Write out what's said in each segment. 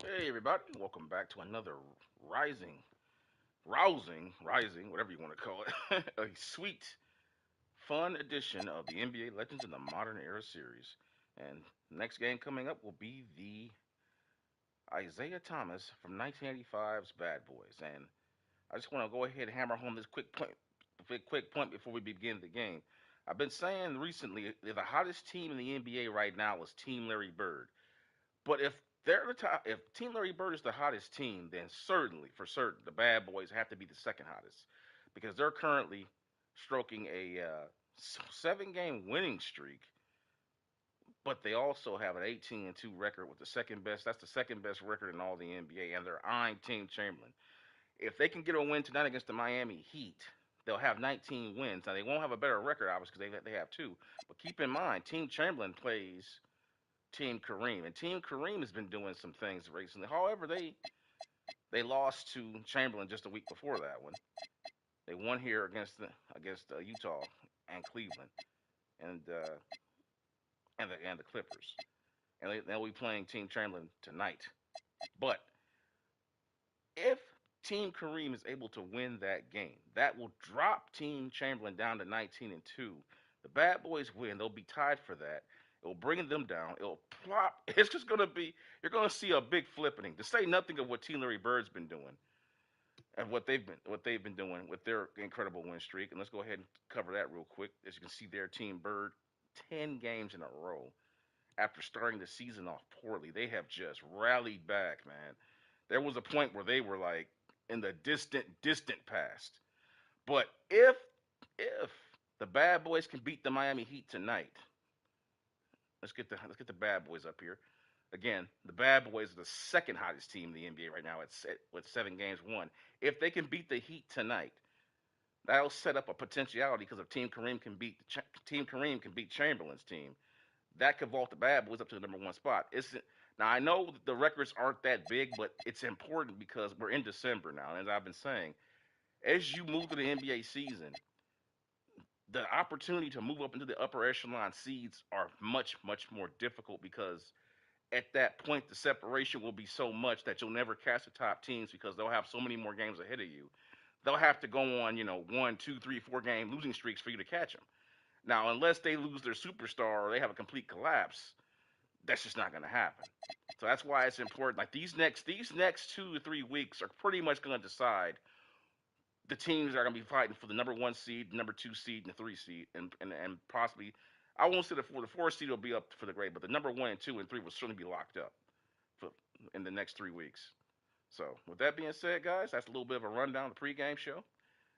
Hey everybody, welcome back to another rising, rising, whatever you want to call it, a sweet, fun edition of the NBA Legends in the Modern Era series. And next game coming up will be the Isiah Thomas from 1985's Bad Boys. And I just want to go ahead and hammer home this quick point before we begin the game. I've been saying recently the hottest team in the NBA right now is Team Larry Bird. But if they're the top, if Team Larry Bird is the hottest team, then certainly, for certain, the Bad Boys have to be the second hottest because they're currently stroking a 7-game winning streak, but they also have an 18-2 record with the second best. That's the second best record in all the NBA, and they're eyeing Team Chamberlain. If they can get a win tonight against the Miami Heat, they'll have 19 wins. Now they won't have a better record, obviously, because they have two. But keep in mind, Team Chamberlain plays Team Kareem, and Team Kareem has been doing some things recently. However, they lost to Chamberlain just a week before that one. They won here against Utah and Cleveland, and the Clippers, and they'll be playing Team Chamberlain tonight. But if Team Kareem is able to win that game, that will drop Team Chamberlain down to 19-2. The Bad Boys win; they'll be tied for that. It will bring them down. It'll plop. It's just gonna be. You're gonna see a big flippening. To say nothing of what Team Larry Bird's been doing, and what they've been doing with their incredible win streak. And let's go ahead and cover that real quick. As you can see, their Team Bird, 10 games in a row after starting the season off poorly. They have just rallied back, man. There was a point where they were like in the distant past. But if the Bad Boys can beat the Miami Heat tonight, let's get the Bad Boys up here. Again, the Bad Boys are the second hottest team in the NBA right now with 7 games won. If they can beat the Heat tonight, that'll set up a potentiality because if Team Kareem can beat Chamberlain's team, that could vault the Bad Boys up to the number one spot. Now I know the records aren't that big, but it's important because we're in December now, and as I've been saying, as you move to the NBA season, the opportunity to move up into the upper echelon seeds are much more difficult because at that point the separation will be so much that you'll never catch the top teams because they'll have so many more games ahead of you. They'll have to go on, 1, 2, 3, 4 game losing streaks for you to catch them. Now, unless they lose their superstar or they have a complete collapse, that's just not going to happen. So that's why it's important. Like these next 2 to 3 weeks are pretty much going to decide the teams that are going to be fighting for the number one seed, number two seed, and the three seed, and possibly, I won't say the four seed will be up for the grade, but the number one and two and three will certainly be locked up for in the next 3 weeks. So with that being said, guys, that's a little bit of a rundown of the pregame show.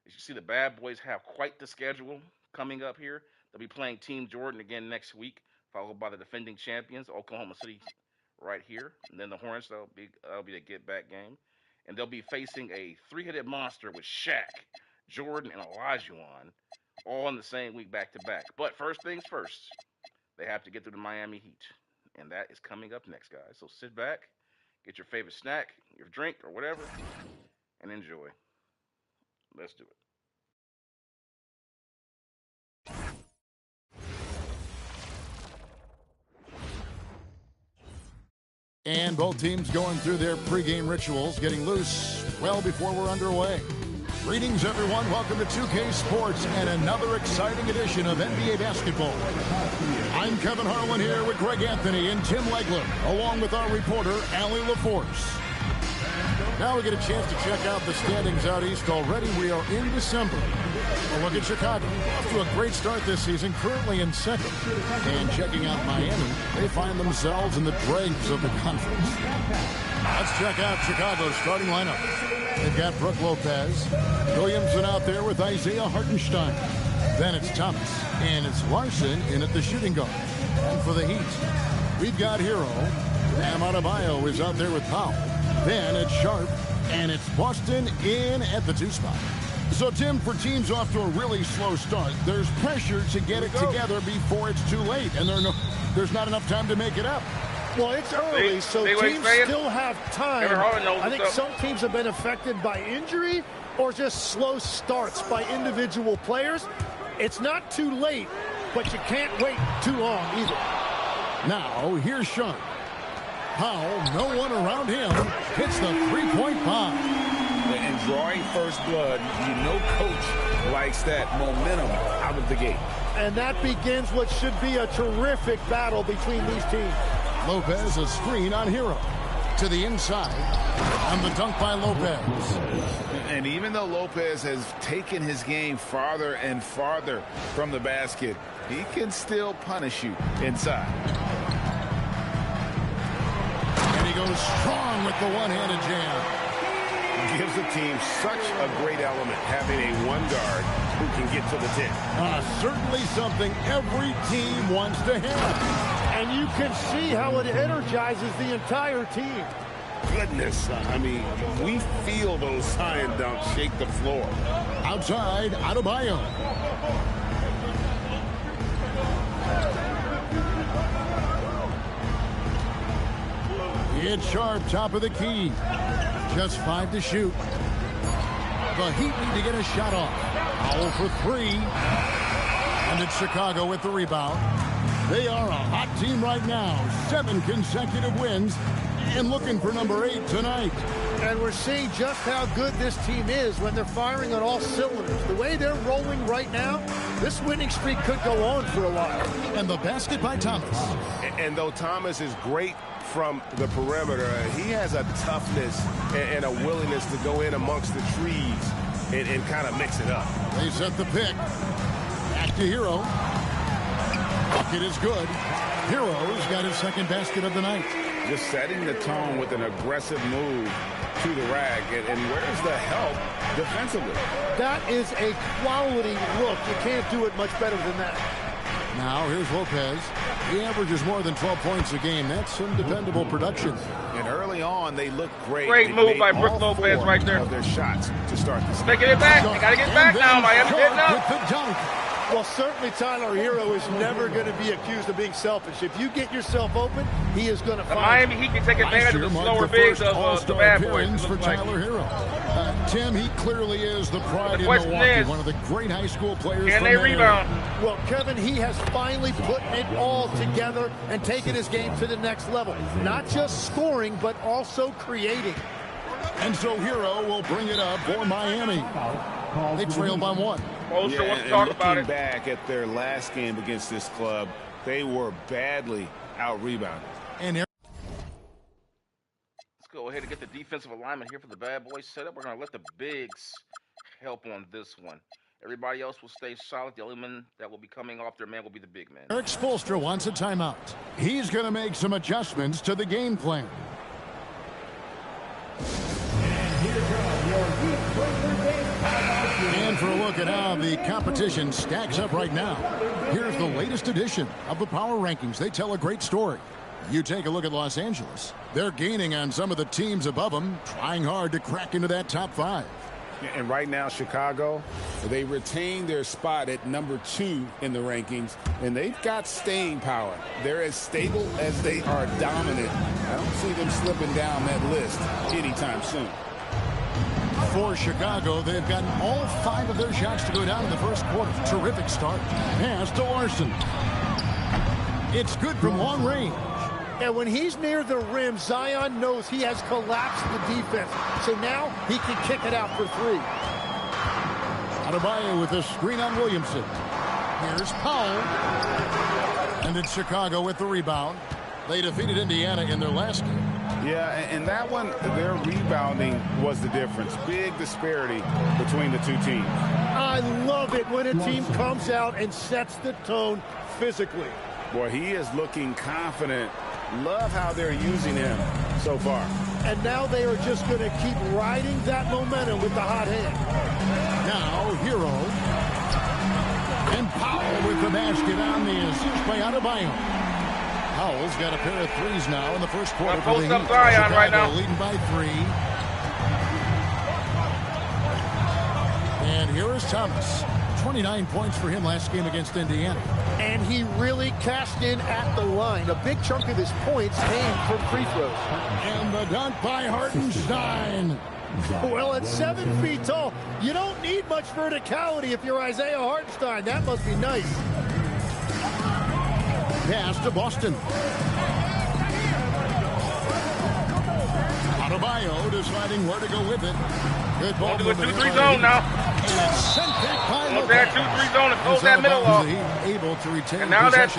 As you see, the Bad Boys have quite the schedule coming up here. They'll be playing Team Jordan again next week, followed by the defending champions, Oklahoma City, right here, and then the Hornets. That'll be the get back game, and they'll be facing a three-headed monster with Shaq, Jordan, and Olajuwon, all in the same week back to back. But first things first, they have to get through the Miami Heat, and that is coming up next, guys. So sit back, get your favorite snack, your drink, or whatever, and enjoy. Let's do it. And both teams going through their pregame rituals, getting loose well before we're underway. Greetings, everyone. Welcome to 2K Sports and another exciting edition of NBA basketball. I'm Kevin Harlan here with Greg Anthony and Tim Legler, along with our reporter, Allie LaForce. Now we get a chance to check out the standings out east already. We are in December. A look at Chicago. Off to a great start this season, currently in second. And checking out Miami, they find themselves in the dregs of the conference. Let's check out Chicago's starting lineup. They've got Brook Lopez, Williamson out there with Isaiah Hartenstein. Then it's Thomas, and it's Larson in at the shooting guard. And for the Heat, we've got Hero. Bam Adebayo is out there with Powell. Then it's Sharp, and it's Boston in at the 2 spot. So, Tim, for teams off to a really slow start, there's pressure to get it together before it's too late, and there's not enough time to make it up. Well, it's early, so teams still have time. I think some teams have been affected by injury or just slow starts by individual players. It's not too late, but you can't wait too long either. Now, here's Sharp. Powell, no one around him, hits the three-point bomb. And drawing first blood, you know coach likes that momentum out of the gate. And that begins what should be a terrific battle between these teams. Lopez, a screen on Hero. To the inside. And the dunk by Lopez. And even though Lopez has taken his game farther and farther from the basket, he can still punish you inside. And he goes strong with the one-handed jam. Gives the team such a great element, having a one guard who can get to the 10. Certainly something every team wants to have. And you can see how it energizes the entire team. Goodness, I mean, we feel those science dunks shake the floor. Outside, Adebayo. It's Sharp, top of the key. Just 5 to shoot. The Heat need to get a shot off. Powell for 3. And it's Chicago with the rebound. They are a hot team right now. 7 consecutive wins. And looking for number 8 tonight. And we're seeing just how good this team is when they're firing on all cylinders. The way they're rolling right now, this winning streak could go on for a while. And the basket by Thomas. And though Thomas is great from the perimeter, he has a toughness and a willingness to go in amongst the trees and kind of mix it up. They set the pick. Back to Hero. Bucket is good. Hero's got his second basket of the night. Just setting the tone with an aggressive move to the rack. And where's the help defensively? That is a quality look. You can't do it much better than that. Now here's Lopez. He averages more than 12 points a game. That's some dependable production. And early on, they look great. Great move by Brook Lopez right there. Of their shots to start this. Making it back. They got to get back now. Miami getting up. With the dunk. Well, certainly Tyler Hero is never going to be accused of being selfish. If you get yourself open, he is going to find Miami Heat can take advantage of the slower bigs of the bad boys. For Tyler Hero. Tim, he clearly is the pride in Milwaukee, one of the great high school players. Can they rebound? Well, Kevin, he has finally put it all together and taken his game to the next level. Not just scoring, but also creating. And so Hero will bring it up for Miami. They trail by 1. Bolster wants to talk about it. Back at their last game against this club, they were badly out-rebounded. And let's go ahead and get the defensive alignment here for the bad boys set up. We're going to let the bigs help on this one. Everybody else will stay solid. The only man that will be coming off their man will be the big man. Eric Spoelstra wants a timeout. He's going to make some adjustments to the game plan. And for a look at how the competition stacks up right now, here's the latest edition of the Power Rankings. They tell a great story. You take a look at Los Angeles. They're gaining on some of the teams above them, trying hard to crack into that top 5. And right now, Chicago, they retain their spot at number 2 in the rankings, and they've got staying power. They're as stable as they are dominant. I don't see them slipping down that list anytime soon. For Chicago, they've gotten all 5 of their shots to go down in the first quarter. Terrific start. Pass to Larson. It's good from long range. And when he's near the rim, Zion knows he has collapsed the defense. So now he can kick it out for 3. Adebayo with a screen on Williamson. Here's Powell. And it's Chicago with the rebound. They defeated Indiana in their last game. Yeah, and that one, their rebounding was the difference. Big disparity between the two teams. I love it when a team comes out and sets the tone physically. Boy, he is looking confident. Love how they're using him so far. And now they are just going to keep riding that momentum with the hot hand. Now, Hero. And Powell with the basket on the assist by Adebayo. Powell's got a pair of threes now in the first quarter. Post up Zion right now. Leading by 3. And here is Thomas. 29 points for him last game against Indiana. And he really cashed in at the line. A big chunk of his points came from free throws. And the dunk by Hartenstein. Well, at 7 feet tall, you don't need much verticality if you're Isiah Hartenstein. That must be nice. Pass to Boston. Adebayo deciding where to go with it. Good ball. Do a 2-3 zone now. Want that 2-3 zone to close that middle off. Able to retain and now that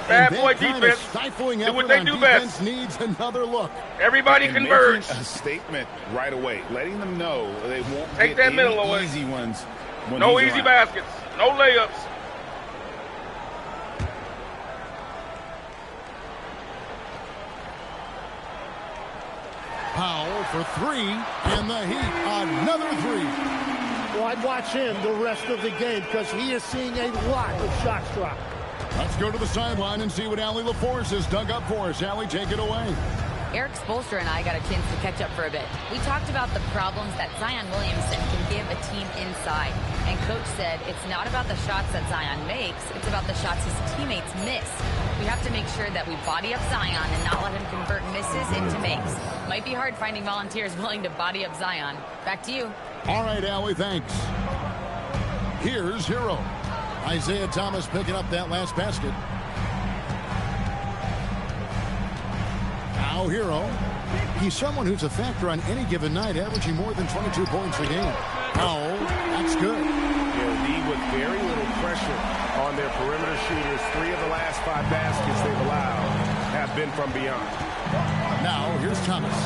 bad boy defense, do what they do best. Needs another look. Everybody converge. A statement right away, letting them know they won't take get that middle away. Easy ones. No easy baskets. No layups. Powell for three, and the Heat another three. Well, I'd watch him the rest of the game because he is seeing a lot of shots drop. Let's go to the sideline and see what Allie LaForce has dug up for us. Allie, take it away. Eric Spoelstra and I got a chance to catch up for a bit. We talked about the problems that Zion Williamson can give a team inside. And Coach said it's not about the shots that Zion makes, it's about the shots his teammates miss. We have to make sure that we body up Zion and not let him convert misses into makes. Might be hard finding volunteers willing to body up Zion. Back to you. All right, Allie, thanks. Here's Hero. Isiah Thomas picking up that last basket. Now Hero. He's someone who's a factor on any given night, averaging more than 22 points a game. Oh, that's good. Yeah, D with very little pressure on their perimeter shooters. 3 of the last 5 baskets they've allowed have been from beyond. Now here's Thomas.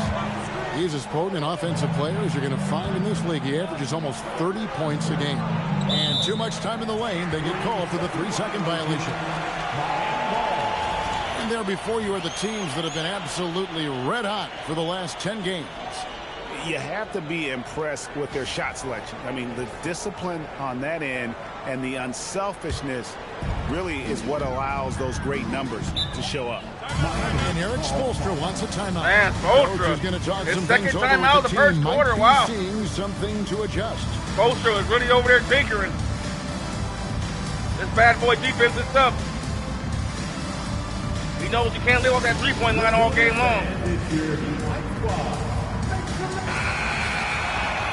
He's as potent an offensive player as you're going to find in this league. He averages almost 30 points a game. And too much time in the lane, they get called for the 3-second violation. And there before you are the teams that have been absolutely red hot for the last 10 games. You have to be impressed with their shot selection. I mean, the discipline on that end and the unselfishness really is what allows those great numbers to show up. And Eric Spoelstra wants a timeout. Man, Spoelstra. His second timeout of the first quarter. Wow. Seeing something to adjust. Spoelstra is really over there tinkering. This bad boy defense is tough. He knows you can't live off that three-point line all game long.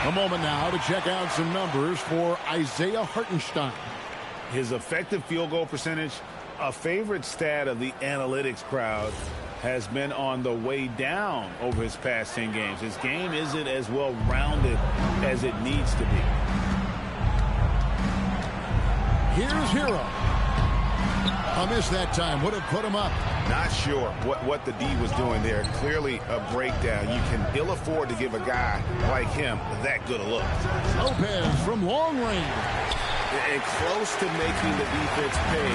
A moment now to check out some numbers for Isaiah Hartenstein. His effective field goal percentage, a favorite stat of the analytics crowd, has been on the way down over his past 10 games. His game isn't as well-rounded as it needs to be. Here's Hero. A miss that time. Would have put him up. Not sure what the D was doing there. Clearly a breakdown. You can ill afford to give a guy like him that good a look. Lopez from long range. And close to making the defense pay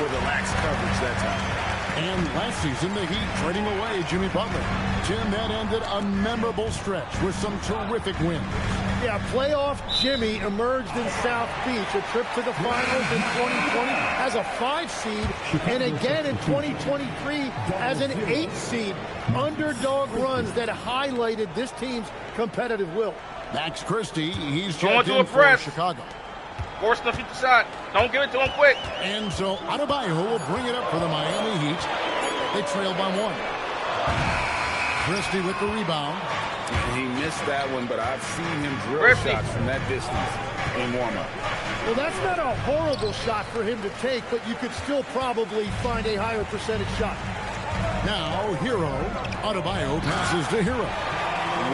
for the lax coverage that time. And last season, the Heat trading away Jimmy Butler. Tim, that ended a memorable stretch with some terrific wins. Yeah, playoff Jimmy emerged in South Beach, a trip to the finals in 2020 as a 5 seed, and again in 2023 as an 8 seed. Underdog runs that highlighted this team's competitive will. Max Christie, he's going to a press. Chicago. Force the 50 shot. Don't give it to him quick. And so Adebayo will bring it up for the Miami Heat. They trail by 1. Christie with the rebound. He missed that one, but I've seen him drill shots from that distance in warm-up. Well, that's not a horrible shot for him to take, but you could still probably find a higher percentage shot. Now, Hero. Adebayo passes to Hero.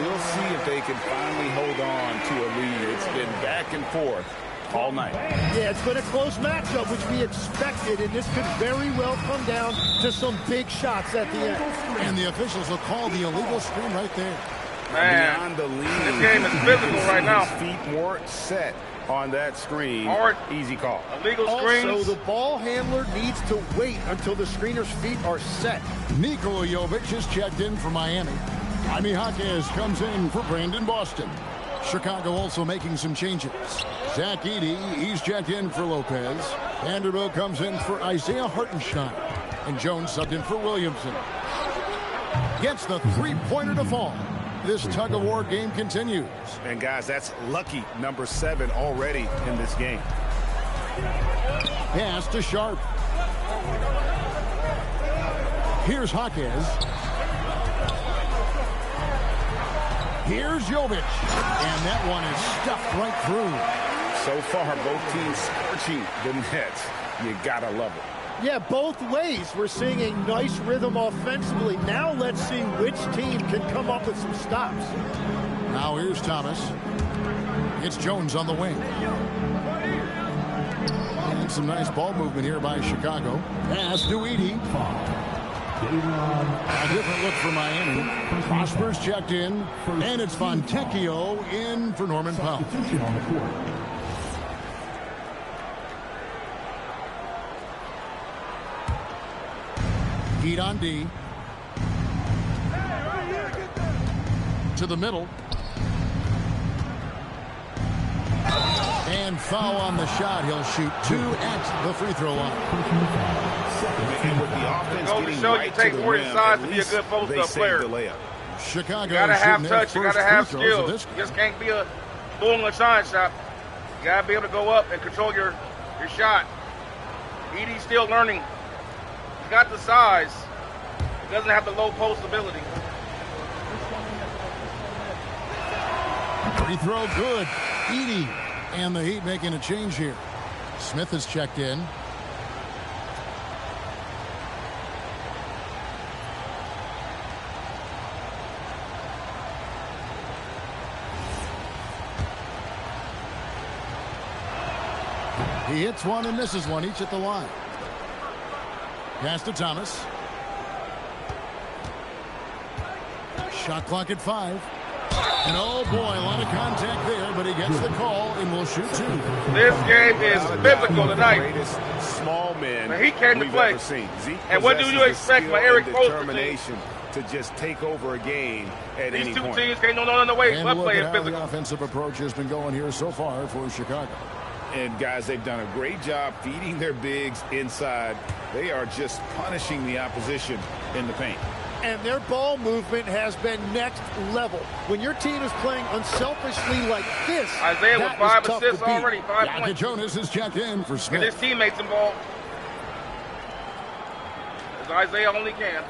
We'll see if they can finally hold on to a lead. It's been back and forth all night. Yeah, it's been a close matchup, which we expected, and this could very well come down to some big shots at the end. And the officials will call the illegal screen right there. Man, beyond the lead, this game is physical right now. His feet more set on that screen. Hard. Easy call. Illegal screens. Also, the ball handler needs to wait until the screener's feet are set. Nikola Jovic is checked in for Miami. Jaime Jaquez comes in for Brandon Boston. Chicago also making some changes. Zach Edey, he's checked in for Lopez. Vanderbilt comes in for Isaiah Hartenstein. And Jones subbed in for Williamson. Gets the three-pointer to fall. This tug-of-war game continues. And, guys, that's lucky number 7 already in this game. Pass to Sharp. Here's Jaquez. Here's Jovic. And that one is stuffed right through. So far, both teams scorching the nets. You gotta love it. Yeah, both ways. We're seeing a nice rhythm offensively. Now let's see which team can come up with some stops. Now here's Thomas. It's Jones on the wing. And some nice ball movement here by Chicago. Pass to Edie. A different look for Miami. Prosper's checked in. And it's Fontecchio in for Norman Powell. Heat on D. To the middle. And foul on the shot. He'll shoot 2 at the free throw line. And with the offense getting show right you take to the more rim, inside to at be a least good post-up they saved player. the layup. Chicago. You gotta have touch. You gotta have skill. skill. You just can't be a bull in a shine shop. You gotta be able to go up and control your shot. Edie's still learning. He's got the size. He doesn't have the low post ability. Free throw good. Edie. And the Heat making a change here. Smith is checked in. He hits one and misses one, each at the line. Pass to Thomas. Shot clock at 5. And oh boy, a lot of contact there, but he gets the call and will shoot 2. This game is physical tonight. Greatest small men He came to play. And what do you expect from Eric determination to just take over a game at any These two point. teams can't no other way And but look playing at how physical. the offensive approach has been going here so far for Chicago. And guys, they've done a great job feeding their bigs inside. They are just punishing the opposition in the paint. And their ball movement has been next level. When your team is playing unselfishly like this, Isaiah with 5 assists already, 5 Yaka points. Jonas is checked in for And Smith. his teammates involved. As Isaiah only can.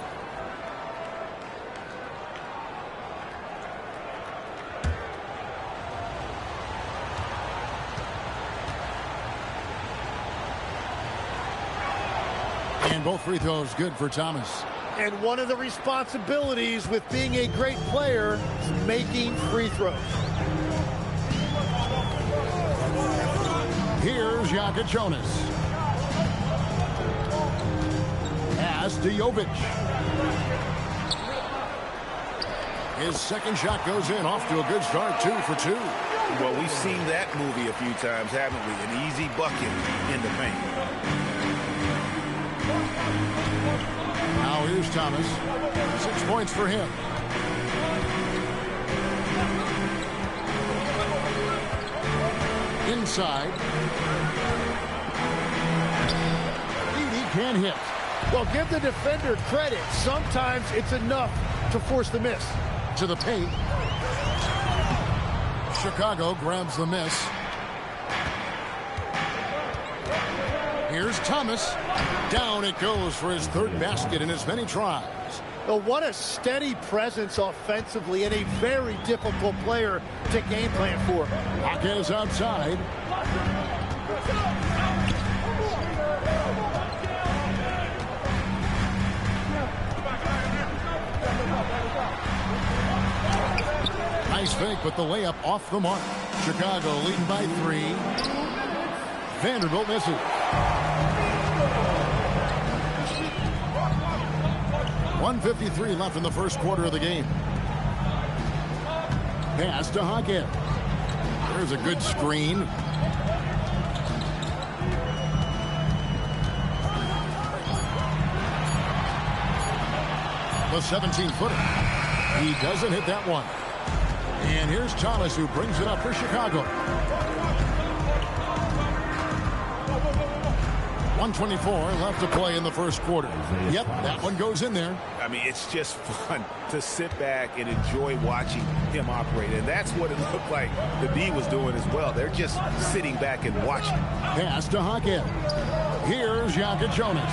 And both free throws good for Thomas. and one of the responsibilities with being a great player is making free throws. Here's Yaka Jonas. Pass to Jovic. His second shot goes in, off to a good start, 2 for 2. Well, we've seen that movie a few times, haven't we? An easy bucket in the paint. Now here's Thomas. 6 points for him. Inside. He can't hit. Well, give the defender credit. Sometimes it's enough to force the miss. To the paint. Chicago grabs the miss. Here's Thomas. Down it goes for his third basket in as many tries. Well, what a steady presence offensively and a very difficult player to game plan for. Jaquez outside. Nice fake, but the layup off the mark. Chicago leading by 3. Vanderbilt misses. 1:53 left in the first quarter of the game. Pass to Jaquez. There's a good screen. The 17-footer. He doesn't hit that one. And here's Thomas, who brings it up for Chicago. 1:24 left to play in the first quarter. Yep, that one goes in there. I mean, it's just fun to sit back and enjoy watching him operate. And that's what it looked like the D was doing as well. They're just sitting back and watching. Pass to Jaquez. Here's Yaka Jonas.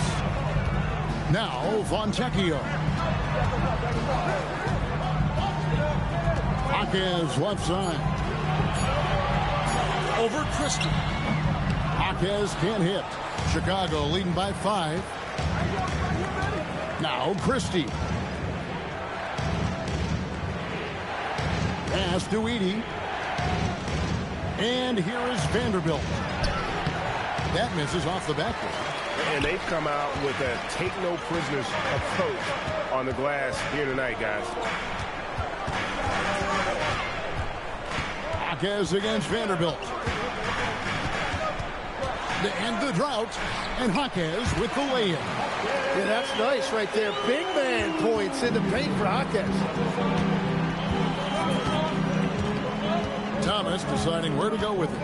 Now Fontecchio. Jaquez left side. Over Christie. Jaquez can't hit. Chicago leading by 5. Now Christie. Pass to Edey. And here is Vanderbilt. That misses off the backboard. And they've come out with a take-no-prisoners approach on the glass here tonight, guys. Jaquez against Vanderbilt. To end the drought, and Jaquez with the lay-in. Yeah, that's nice right there. Big man points in the paint for Jaquez. Thomas deciding where to go with it.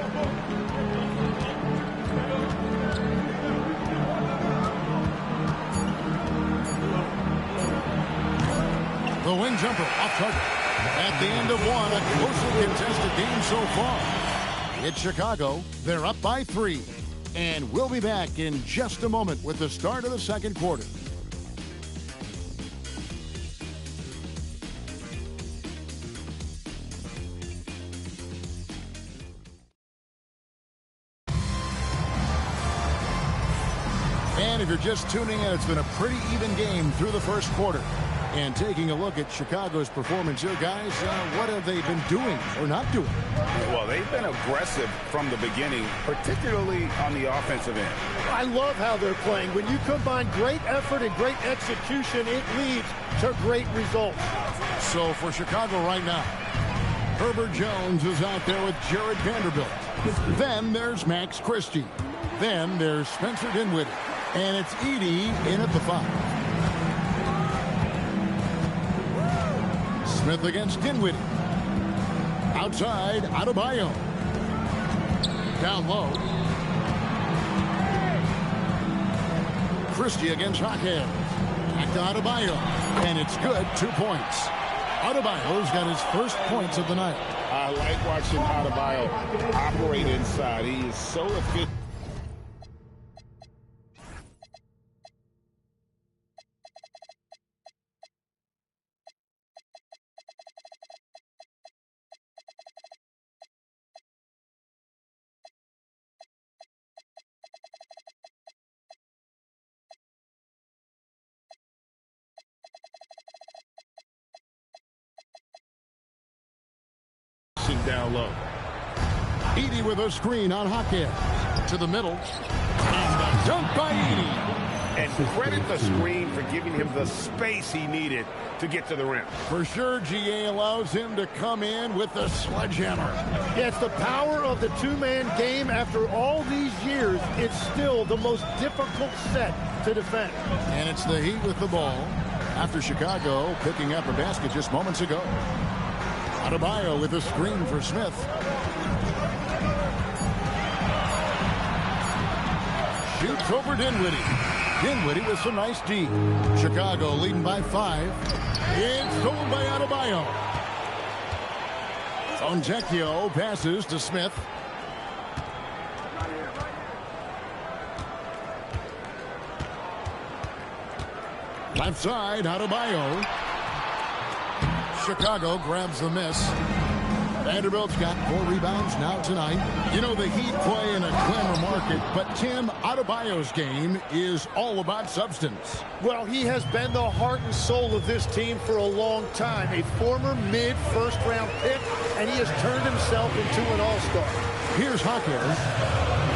The wing jumper off target. At the end of one, a closely contested game so far. It's Chicago. They're up by 3. And we'll be back in just a moment with the start of the second quarter. And if you're just tuning in, it's been a pretty even game through the first quarter. And taking a look at Chicago's performance here, guys, what have they been doing or not doing? Well, they've been aggressive from the beginning, particularly on the offensive end. I love how they're playing. When you combine great effort and great execution, it leads to great results. So for Chicago right now, Herbert Jones is out there with Jared Vanderbilt. Then there's Max Christie. Then there's Spencer Dinwiddie. And it's Edey in at the 5. Smith against Dinwiddie. Outside, Adebayo. Down low. Christie against Jaquez. Back to Adebayo. And it's good. 2 points. Adebayo's got his first points of the night. I like watching Adebayo operate inside. He is so efficient. Down low. Edey with a screen on Jaquez. To the middle. And the dunk by Edey. And credit the screen for giving him the space he needed to get to the rim. For sure, GA allows him to come in with the sledgehammer. Yeah, it's the power of the two-man game. After all these years, it's still the most difficult set to defend. And it's the Heat with the ball after Chicago picking up a basket just moments ago. Adebayo with a screen for Smith. Shoots over Dinwiddie. Dinwiddie with some nice D. Chicago leading by 5. It's stolen by Adebayo. Fontecchio passes to Smith. Left side, Adebayo. Chicago grabs the miss. Vanderbilt's got 4 rebounds now tonight. You know, the Heat play in a glamour market, but Tim, Adebayo's game is all about substance. Well, he has been the heart and soul of this team for a long time. A former mid-first-round pick, and he has turned himself into an all-star. Here's Jaquez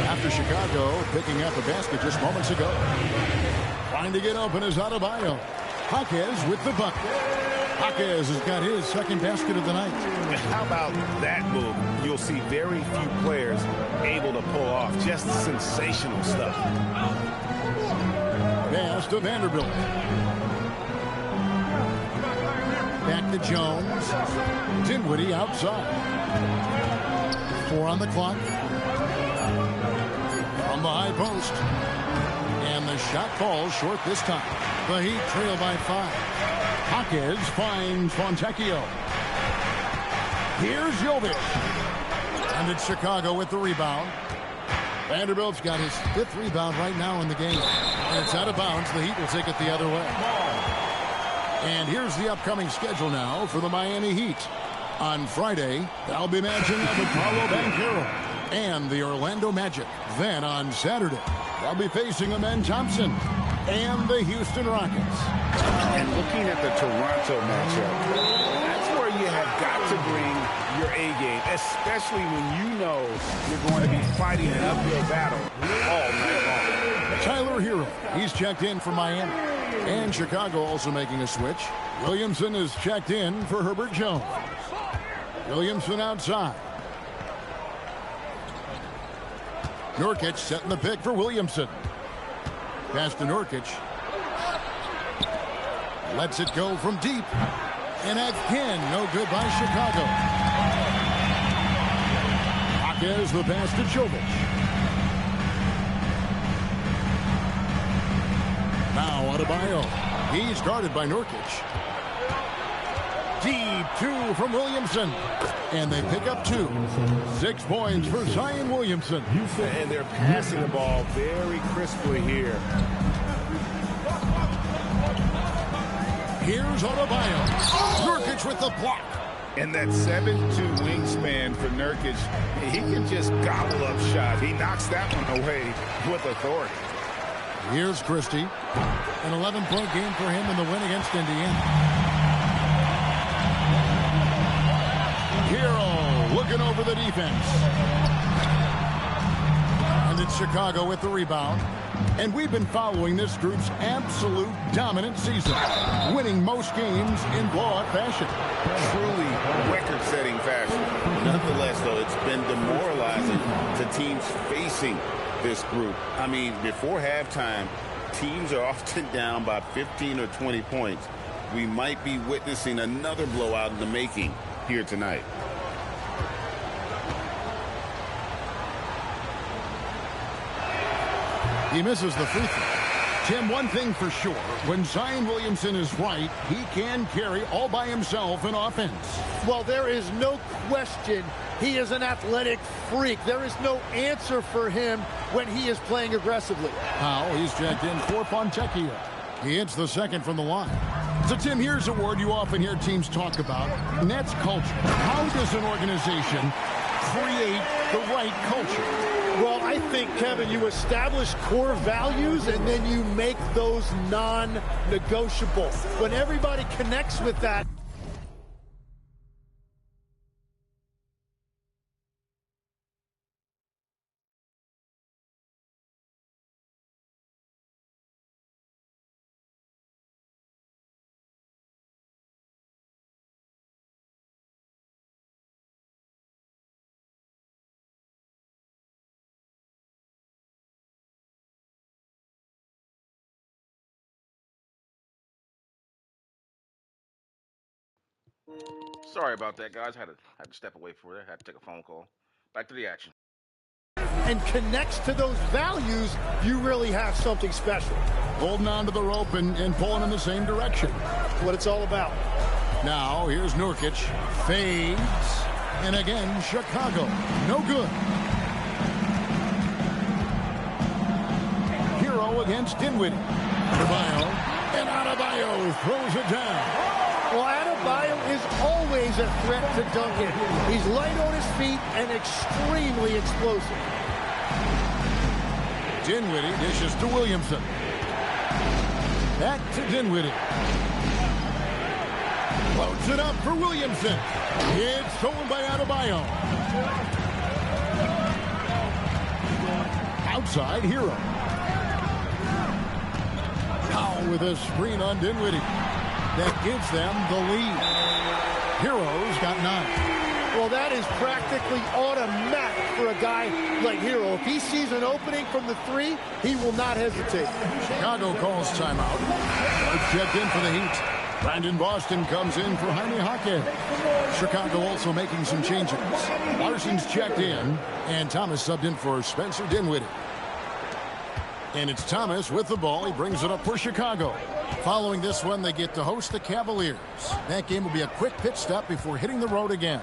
after Chicago picking up a basket just moments ago. Trying to get open is Adebayo. Jaquez with the bucket. Jaquez has got his second basket of the night. How about that move? You'll see very few players able to pull off just sensational stuff. Pass to Vanderbilt. Back to Jones. Dinwiddie outside. 4 on the clock. From the high post. And the shot falls short this time. The Heat trail by 5. Jaquez finds Fontecchio. Here's Jovic. And it's Chicago with the rebound. Vanderbilt's got his 5th rebound right now in the game. And it's out of bounds. The Heat will take it the other way. And here's the upcoming schedule now for the Miami Heat. On Friday, they'll be matching up with Paolo Banchero and the Orlando Magic. Then on Saturday, They'll be facing Amen Thompson and the Houston Rockets. And looking at the Toronto matchup, that's where you have got to bring your A game, especially when you know you're going to be fighting an uphill battle all night long. Tyler Hero, he's checked in for Miami. And Chicago also making a switch. Williamson is checked in for Herbert Jones. Williamson outside. Nurkic setting the pick for Williamson. Pass to Nurkic. Lets it go from deep. And again, no good by Chicago. Hawkes the pass to Jovic. Now Adebayo. He's guarded by Nurkic. Deep two from Williamson. And they pick up 2. 6 points for Zion Williamson. And they're passing the ball very crisply here. Here's Adebayo. Nurkic with the block. And that 7'2" wingspan for Nurkic, he can just gobble up shots. He knocks that one away with authority. Here's Christie. An 11-point game for him in the win against Indiana. Hero looking over the defense. And it's Chicago with the rebound. And we've been following this group's absolute dominant season, winning most games in blowout fashion. Truly record-setting fashion. Nonetheless, though, it's been demoralizing to teams facing this group. I mean, before halftime, teams are often down by 15 or 20 points. We might be witnessing another blowout in the making here tonight. He misses the free throw. Tim, one thing for sure, when Zion Williamson is right, he can carry all by himself in offense. Well, there is no question he is an athletic freak. There is no answer for him when he is playing aggressively. Powell, he's checked in for Fontecchio. He hits the second from the line. So, Tim, here's a word you often hear teams talk about, and that's culture. How does an organization create the right culture? Well, I think, Kevin, you establish core values and then you make those non-negotiable. When everybody connects with that. Sorry about that, guys. Had to step away for it. Had to take a phone call. Back to the action. And connects to those values, you really have something special. Holding on to the rope and pulling in the same direction. That's what it's all about. Now, here's Nurkic. Fades. And again, Chicago. No good. Hero against Dinwiddie. Adebayo. And Adebayo throws it down. Well, Adebayo is always a threat to Duncan. He's light on his feet and extremely explosive. Dinwiddie dishes to Williamson. Back to Dinwiddie. Floats it up for Williamson. It's stolen by Adebayo. Outside, Hero. Powell with a screen on Dinwiddie. That gives them the lead. Hero's got 9. Well, that is practically automatic for a guy like Hero. If he sees an opening from the 3, he will not hesitate. Chicago calls timeout. It's checked in for the Heat. Brandon Boston comes in for Jaime Jaquez. Chicago also making some changes. Larson's checked in, and Thomas subbed in for Spencer Dinwiddie. And it's Thomas with the ball. He brings it up for Chicago. Following this one, they get to host the Cavaliers. That game will be a quick pit stop before hitting the road again.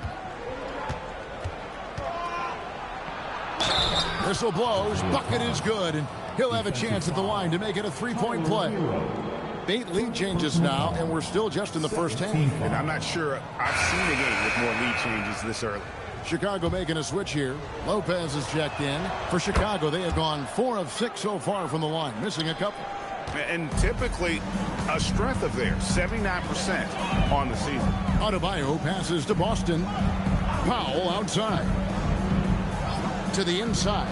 Whistle blows. Bucket is good, and he'll have a chance at the line to make it a 3-point play. 8 lead changes now, and we're still just in the first half. And I'm not sure I've seen a game with more lead changes this early. Chicago making a switch here. Lopez is checked in. For Chicago, they have gone 4 of 6 so far from the line, missing a couple. And typically a strength of theirs, 79% on the season. Adebayo passes to Boston. Powell outside. To the inside.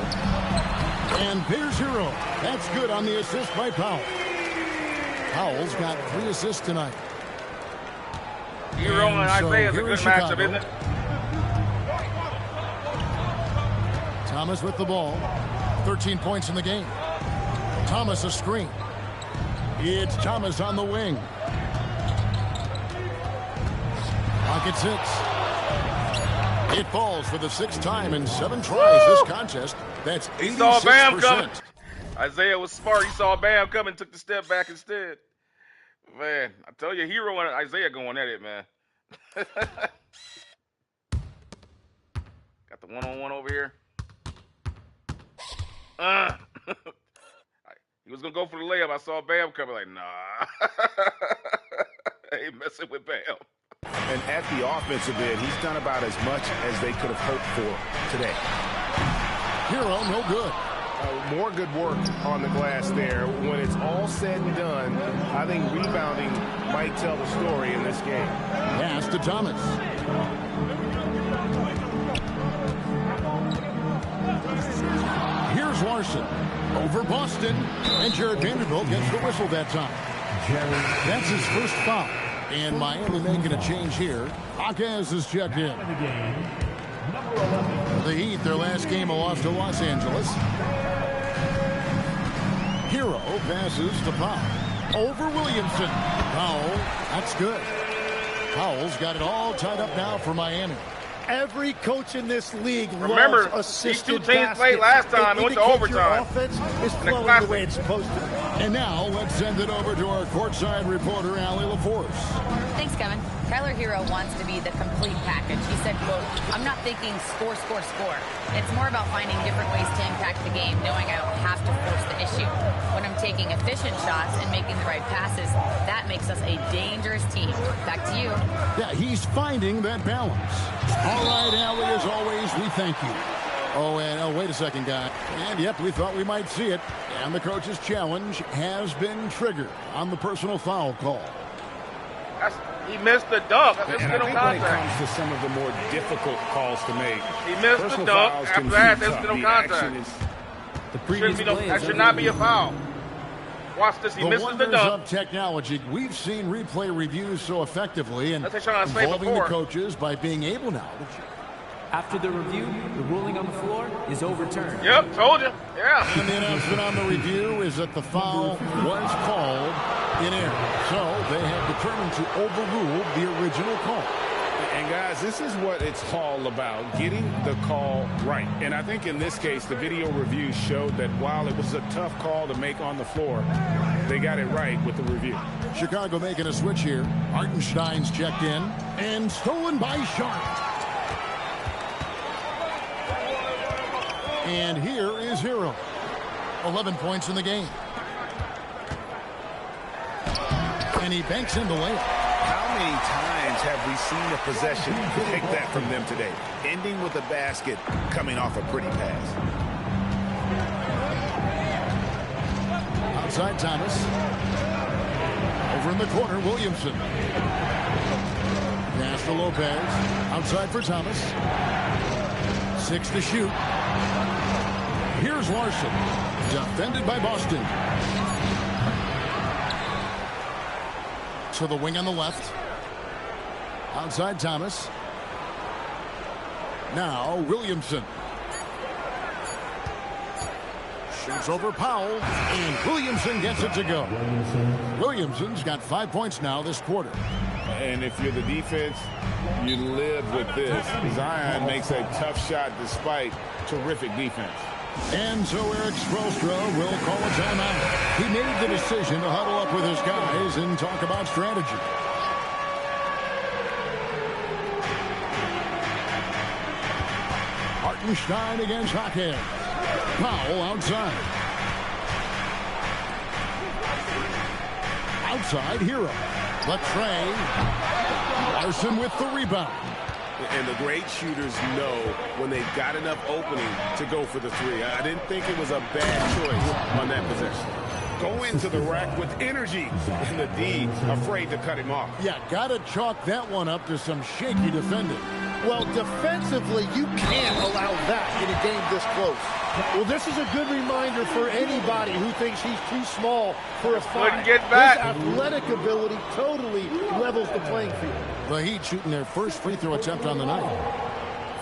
And here's Hero. That's good on the assist by Powell. Powell's got 3 assists tonight. Hero and Isaiah is a good matchup, isn't it? Thomas with the ball. 13 points in the game. Thomas a screen. It's Thomas on the wing. Pocket 6. It falls for the 6th time in 7 tries this contest. That's 86%. He saw Bam coming. Isaiah was smart. He saw Bam coming, took the step back instead. Man, I tell you, Hero and Isaiah going at it, man. Got the one-on-one over here. He was going to go for the layup. I saw Bam coming like, nah. Ain't messing with Bam. And at the offensive end, he's done about as much as they could have hoped for today. Hero, no good. More good work on the glass there. When it's all said and done, I think rebounding might tell the story in this game. Pass to Thomas. Here's Larson. Over Boston. And Jared Vanderbilt gets the whistle that time. That's his first foul. And Miami making a change here. Hotest is checked in. The Heat, their last game, a loss to Los Angeles. Hero passes to Powell. Over Williamson. Powell, that's good. Powell's got it all tied up now for Miami. Every coach in this league Remember, loves assisted these 2 teams played last time and went to overtime. Offense is flowing the way it's supposed to. And now let's send it over to our courtside reporter, Allie LaForce. Thanks, Kevin. Tyler Hero wants to be the complete package. He said, quote, "I'm not thinking score, score, score. It's more about finding different ways to impact the game, knowing I don't have to force the issue. When I'm taking efficient shots and making the right passes, that makes us a dangerous team." Back to you. Yeah, he's finding that balance. All right, Allie, as always, we thank you. Oh, and wait a second, guy. And, yep, we thought we might see it. And the coach's challenge has been triggered on the personal foul call. He missed the dunk. That's And I think when it comes to some of the more difficult calls to make, he missed the dunk. After that, there's no contact. That should not be a foul. Watch this. He misses the dunk. Of technology. We've seen replay reviews so effectively and involving the coaches by being able now. After the review, the ruling on the floor is overturned. Yep, told you. Yeah. And the announcement on the review is that the foul was called in error. So they have determined to overrule the original call. And guys, this is what it's all about, getting the call right. And I think in this case, the video review showed that while it was a tough call to make on the floor, they got it right with the review. Chicago making a switch here. Hartenstein's checked in and stolen by Sharp. And here is Hero. 11 points in the game. And he banks in the layup. How many times have we seen a possession like that from them today? Ending with a basket, coming off a pretty pass. Outside Thomas. Over in the corner, Williamson. Pass to Lopez. Outside for Thomas. 6 to shoot. Here's Larson. Defended by Boston. To the wing on the left. Outside Thomas. Now Williamson. Shoots over Powell. And Williamson gets it to go. Williamson's got 5 points now this quarter. And if you're the defense, you live with this. Zion makes a tough shot despite terrific defense. And so Eric Spoelstra will call a timeout. He made the decision to huddle up with his guys and talk about strategy. Hartenstein against Hotest. Powell outside. Outside, Hero. Latrey. Larson with the rebound. And the great shooters know when they've got enough opening to go for the three. I didn't think it was a bad choice on that possession. Go into the rack with energy, and the D afraid to cut him off. Yeah, got to chalk that one up to some shaky defending. Well, defensively, you can't allow that in a game this close. Well, this is a good reminder for anybody who thinks he's too small for a five. Get back. His athletic ability totally levels the playing field. The Heat shooting their first free throw attempt on the night.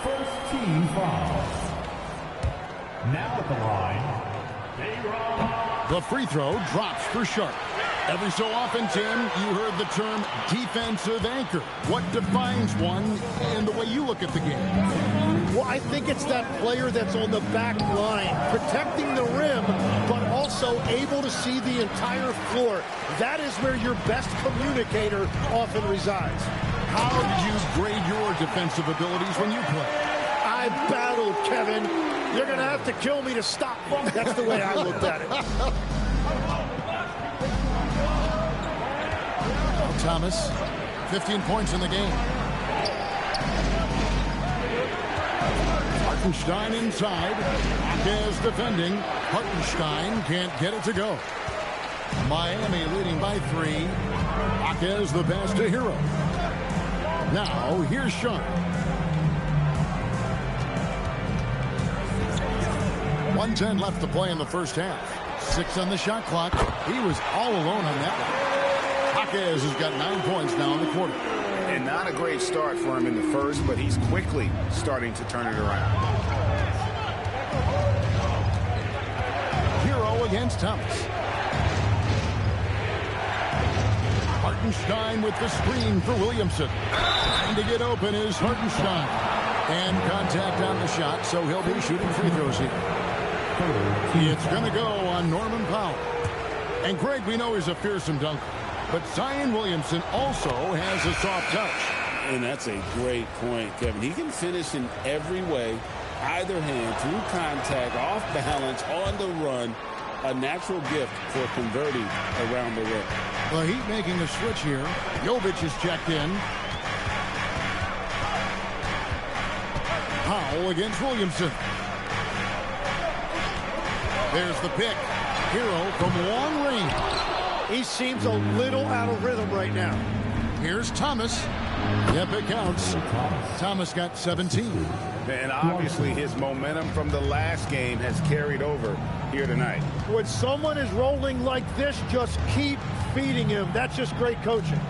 First team foul. Now at the line, the free throw drops for Sharp. Every so often, Tim, you heard the term defensive anchor. What defines one in the way you look at the game? Well, I think it's that player that's on the back line, protecting the rim, but also able to see the entire floor. That is where your best communicator often resides. How did you grade your defensive abilities when you play? I battled, Kevin. You're going to have to kill me to stop me. That's the way I looked at it. Thomas, 15 points in the game. Hartenstein inside. Akez defending. Hartenstein can't get it to go. Miami leading by 3. Akez the pass to Hero. Now, here's Sean. 1:10 left to play in the first half. 6 on the shot clock. He was all alone on that one. Akez has got 9 points now in the quarter. And not a great start for him in the first, but he's quickly starting to turn it around. Hero against Thomas. Hartenstein with the screen for Williamson. Trying to get open is Hartenstein. And contact on the shot, so he'll be shooting free throws here. It's going to go on Norman Powell. And Greg, we know he's a fearsome dunker. But Zion Williamson also has a soft touch. And that's a great point, Kevin. He can finish in every way, either hand, through contact, off balance, on the run. A natural gift for converting around the rim. The Heat making a switch here. Jovic is checked in. Powell against Williamson. There's the pick. Hero from long range. He seems a little out of rhythm right now. Here's Thomas. Yep, it counts. Thomas got 17. And obviously his momentum from the last game has carried over here tonight. When someone is rolling like this, just keep feeding him. That's just great coaching.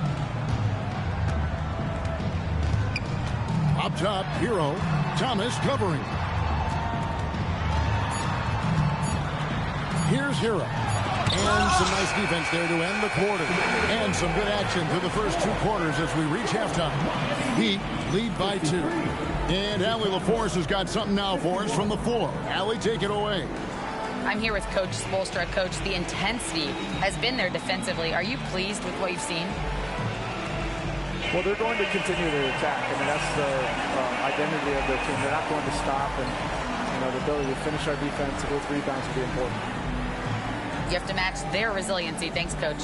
Up top, Hero. Thomas covering. Here's Hero. And some nice defense there to end the quarter. And some good action through the first 2 quarters as we reach halftime. Heat lead by 2. And Allie LaForce has got something now for us from the floor. Allie, take it away. I'm here with Coach Spoelstra. Coach, the intensity has been there defensively. Are you pleased with what you've seen? Well, they're going to continue to attack. I mean, that's the identity of their team. They're not going to stop. And, you know, the ability to finish our defense with rebounds will be important. You have to match their resiliency. Thanks, Coach.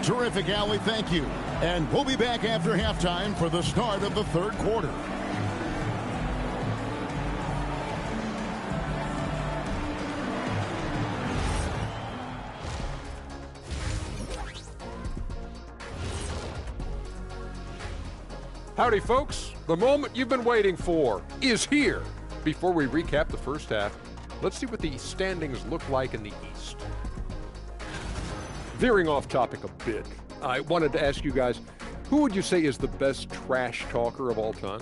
Terrific, Allie. Thank you. And we'll be back after halftime for the start of the third quarter. Howdy, folks. The moment you've been waiting for is here. Before we recap the first half, let's see what the standings look like in the East. Veering off topic a bit, I wanted to ask you guys, who would you say is the best trash talker of all time?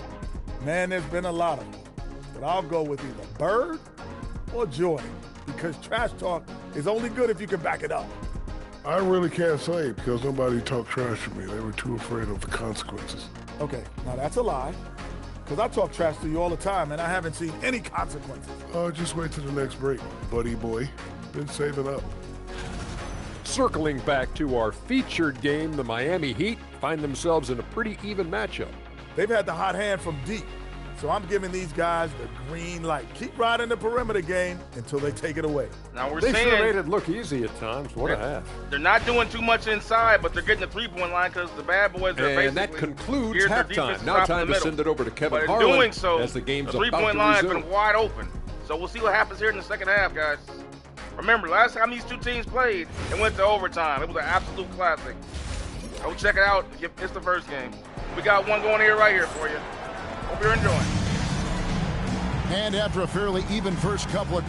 Man, there's been a lot of them. But I'll go with either Bird or Jordan, because trash talk is only good if you can back it up. I really can't say because nobody talked trash to me. They were too afraid of the consequences. Okay, now that's a lie, because I talk trash to you all the time, and I haven't seen any consequences. Just wait till the next break, buddy boy. Been saving up. Circling back to our featured game, the Miami Heat find themselves in a pretty even matchup. They've had the hot hand from deep, So I'm giving these guys the green light. Keep riding the perimeter game until they take it away. Now They should have made it look easy at times. What a half. They're not doing too much inside, but they're getting the three-point line because the bad boys are basically. And that concludes halftime. Now time to send it over to Kevin But Harlan in doing so, as the game's the about three-point to line has resume. been wide open. So we'll see what happens here in the second half, guys. Remember, last time these two teams played, it went to overtime. It was an absolute classic. Go check it out. It's the first game. We got one going here right here for you. Hope you're enjoying. And after a fairly even first couple of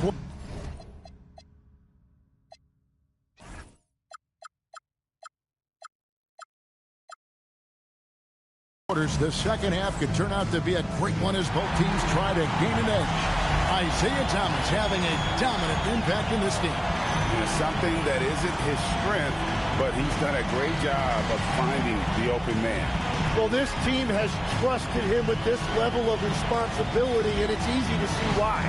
quarters, the second half could turn out to be a great one as both teams try to gain an edge. Isiah Thomas having a dominant impact in this game. Something that isn't his strength, but he's done a great job of finding the open man. Well, this team has trusted him with this level of responsibility, and it's easy to see why.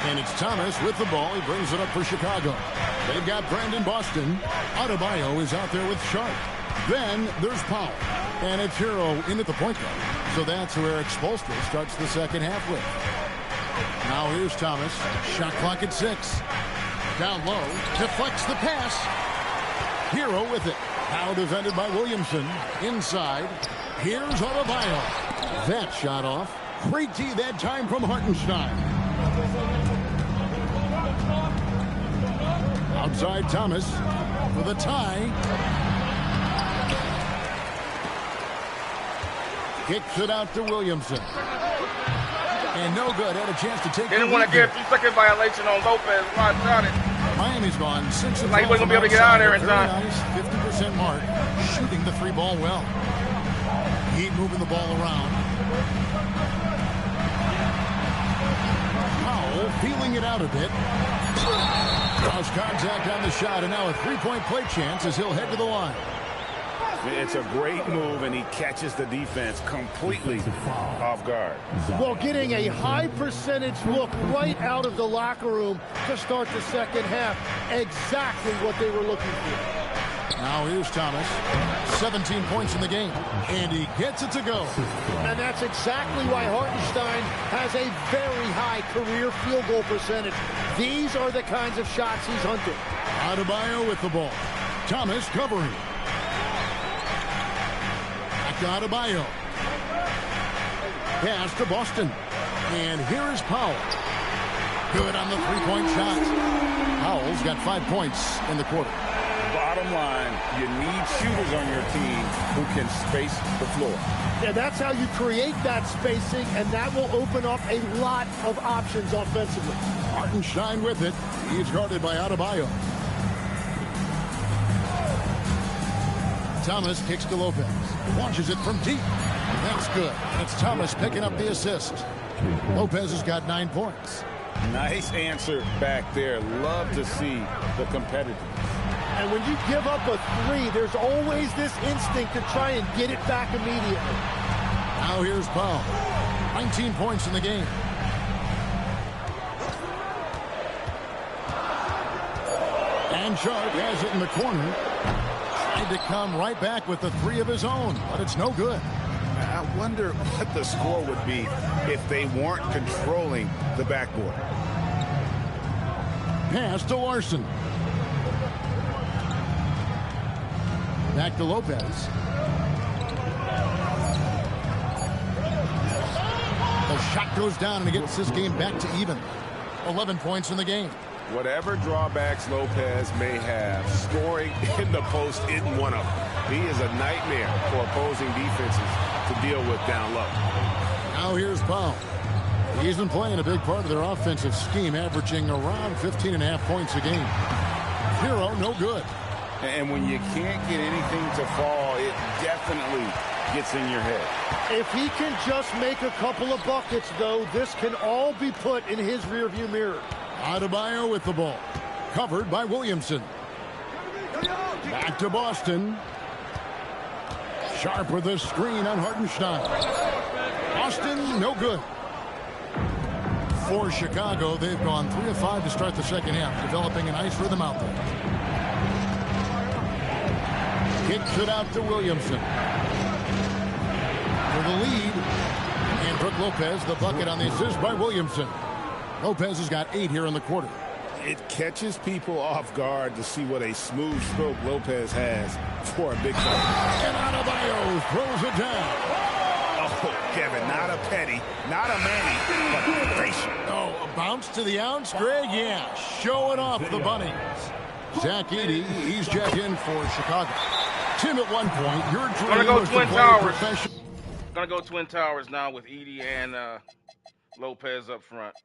And it's Thomas with the ball. He brings it up for Chicago. They've got Brandon Boston. Adebayo is out there with Sharp. Then there's Powell. And it's Hero in at the point guard. So that's where Eric Spoelstra starts the second half with. Now here's Thomas. Shot clock at 6. Down low. Deflects the pass. Hero with it. Now defended by Williamson. Inside. Here's Adebayo. That shot off. Great D that time from Hartenstein. Outside Thomas for the tie. Kicks it out to Williamson. And no good. Had a chance to take it. Didn't want to get a 3-second violation on Lopez. Why shot it? Miami's gone 6 of 12. Like he wasn't going to be able to get out of there in time. Nice 50% mark. Shooting the 3 ball well. Heat moving the ball around. Powell feeling it out a bit. Draws contact on the shot, and now a 3-point play chance as he'll head to the line. It's a great move, and he catches the defense completely off guard. Well, getting a high percentage look right out of the locker room to start the second half. Exactly what they were looking for. Now here's Thomas. 17 points in the game, and he gets it to go. And that's exactly why Hartenstein has a very high career field goal percentage. These are the kinds of shots he's hunting. Adebayo with the ball. Thomas covering. Back to Adebayo. Pass to Boston. And here is Powell. Good on the 3-point shot. Powell's got 5 points in the quarter. Bottom line, you need shooters on your team who can space the floor. Yeah, that's how you create that spacing, and that will open up a lot of options offensively. Hartenstein with it. He's guarded by Adebayo. Thomas kicks to Lopez. Launches it from deep. That's good. It's Thomas picking up the assist. Lopez has got 9 points. Nice answer back there. Love to see the competitiveness. And when you give up a 3, there's always this instinct to try and get it back immediately. Now here's Powell. 19 points in the game. And Sharp has it in the corner. Tried to come right back with the 3 of his own, but it's no good. I wonder what the score would be if they weren't controlling the backboard. Pass to Larson. Back to Lopez. The shot goes down and it gets this game back to even. 11 points in the game. Whatever drawbacks Lopez may have, scoring in the post isn't one of them. He is a nightmare for opposing defenses to deal with down low. Now here's Powell. He's been playing a big part of their offensive scheme, averaging around 15.5 points a game. Hero, no good. And when you can't get anything to fall, it definitely gets in your head. If he can just make a couple of buckets, though, this can all be put in his rearview mirror. Adebayo with the ball. Covered by Williamson. Back to Boston. Sharp with a screen on Hartenstein. Boston, no good. For Chicago, they've gone 3 of 5 to start the second half, developing a nice rhythm out there. Kicks it out to Williamson. For the lead. And Brook Lopez, the bucket on the assist by Williamson. Lopez has got 8 here in the quarter. It catches people off guard to see what a smooth stroke Lopez has for a big player. And Adebayo throws it down. Oh, Kevin, not a petty, not a Manny, but a facial. Oh, a bounce to the ounce, Greg? Yeah, showing off the bunnies. Zach Edey, he's checked in for Chicago. Tim, at one point, your dream was to play professional. Gonna go Twin Towers now with Edey and Lopez up front.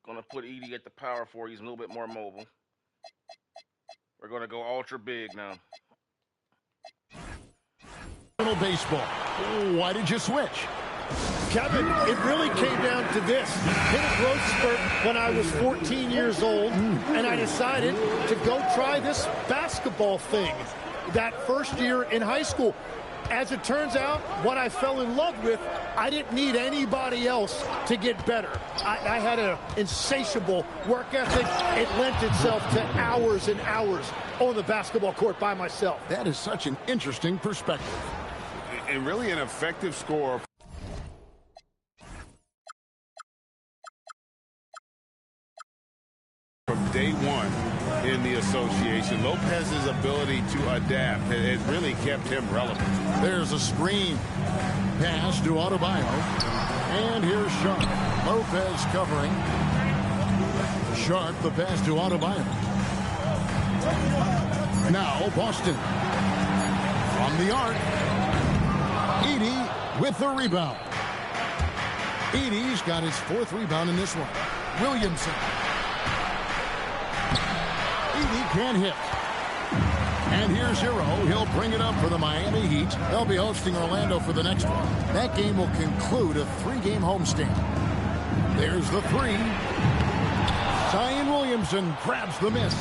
Gonna put Edey at the power forward. He's a little bit more mobile. We're gonna go ultra big now. Baseball. Why did you switch? Kevin, it really came down to this. Hit a growth spurt when I was 14 years old, and I decided to go try this basketball thing that first year in high school. As it turns out, what I fell in love with, I didn't need anybody else to get better. I had an insatiable work ethic. It lent itself to hours and hours on the basketball court by myself. That is such an interesting perspective. And really an effective scorer. From day one in the association, Lopez's ability to adapt has really kept him relevant. There's a screen. Pass to Adebayo. And here's Sharp. Lopez covering. Sharp, the pass to Adebayo. Now Boston. From the arc. Edey with the rebound. Edey's got his 4th rebound in this one. Williamson. Edey can hit. And here's Hero. He'll bring it up for the Miami Heat. They'll be hosting Orlando for the next one. That game will conclude a 3-game homestand. There's the 3. Zion Williamson grabs the miss.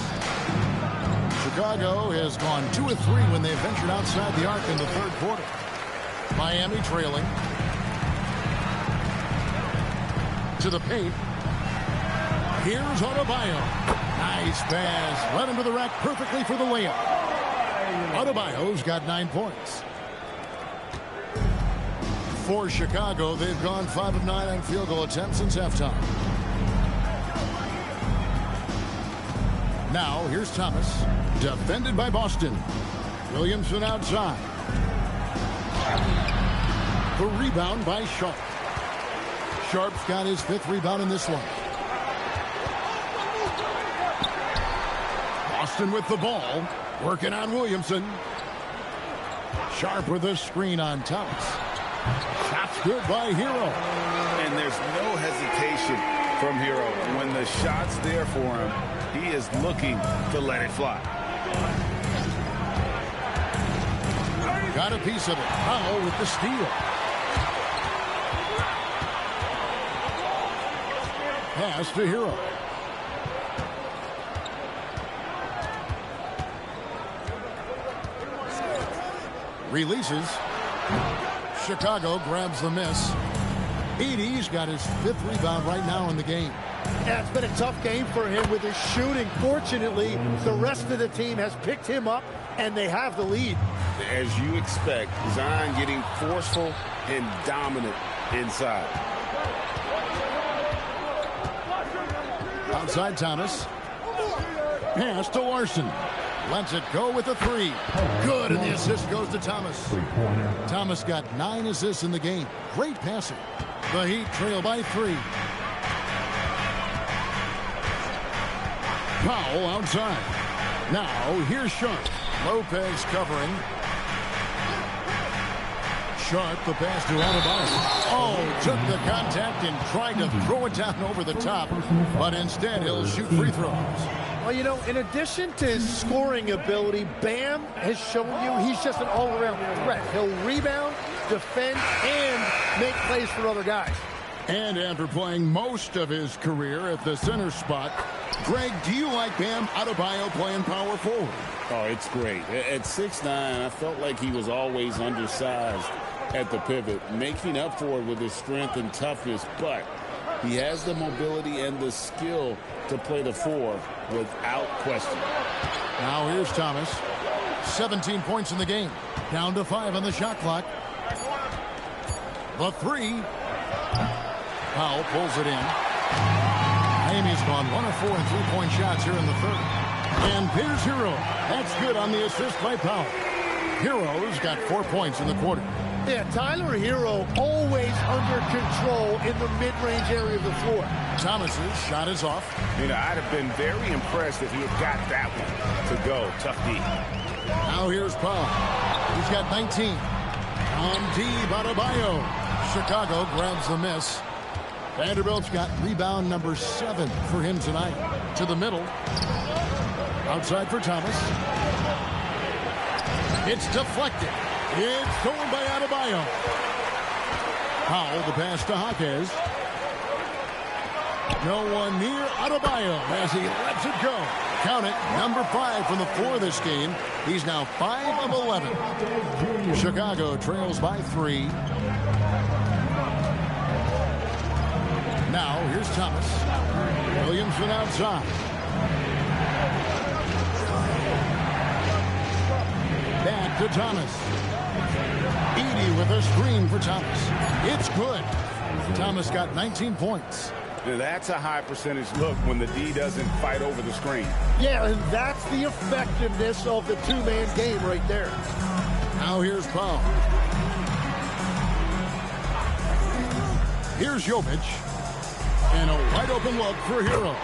Chicago has gone 2 of 3 when they've ventured outside the arc in the 3rd quarter. Miami trailing. To the paint. Here's Adebayo. Nice pass. Led him to the rack perfectly for the layup. Adebayo's got 9 points. For Chicago, they've gone 5 of 9 on field goal attempts since halftime. Now, here's Thomas. Defended by Boston. Williamson outside. The rebound by Sharp. Sharp's got his 5th rebound in this one. Boston with the ball. Working on Williamson. Sharp with a screen on Thomas. Shot's good by Hero. And there's no hesitation from Hero. When the shot's there for him, he is looking to let it fly. Got a piece of it. Powell with the steal. Pass to Hero. Releases. Chicago grabs the miss. Edey's got his 5th rebound right now in the game. Yeah, it's been a tough game for him with his shooting. Fortunately, the rest of the team has picked him up, and they have the lead. As you expect, Zion getting forceful and dominant inside. Outside Thomas. Pass to Larson. Lets it go with a 3. Good, and the assist goes to Thomas. Thomas got 9 assists in the game. Great passing. The Heat trail by 3. Powell outside. Now, here's Sharp. Lopez covering. Sharp, the pass to Adebayo. Oh, took the contact and tried to throw it down over the top, but instead he'll shoot free throws. Well, you know, in addition to his scoring ability, Bam has shown you he's just an all-around threat. He'll rebound, defend, and make plays for other guys. And after playing most of his career at the center spot, Greg, do you like Bam Adebayo playing power forward? Oh, it's great. At 6'9", I felt like he was always undersized at the pivot, making up for it with his strength and toughness, but He has the mobility and the skill to play the 4 without question. Now here's Thomas. 17 points in the game. Down to 5 on the shot clock. The 3. Powell pulls it in. Miami's gone 1 of 4 in three-point shots here in the third. And here's Hero. That's good on the assist by Powell. Hero's got 4 points in the quarter. Yeah, Tyler Hero always under control in the mid-range area of the floor. Thomas's shot is off. I'd have been very impressed if he had got that one to go. Tough D. Now here's Powell. He's got 19. On D, Adebayo. Chicago grabs the miss. Vanderbilt's got rebound number 7 for him tonight. To the middle. Outside for Thomas. It's deflected. It's stolen by Adebayo. Powell, the pass to Hawkes. No one near Adebayo as he lets it go. Count it, number 5 from the floor this game. He's now 5 of 11. Chicago trails by 3. Now, here's Thomas. Williamson outside. Back to Thomas. Edey with a screen for Thomas. It's good. Thomas got 19 points. Now that's a high percentage look when the D doesn't fight over the screen. Yeah, and that's the effectiveness of the two-man game right there. Now here's Powell. Here's Jovic. And a wide open look for Hero.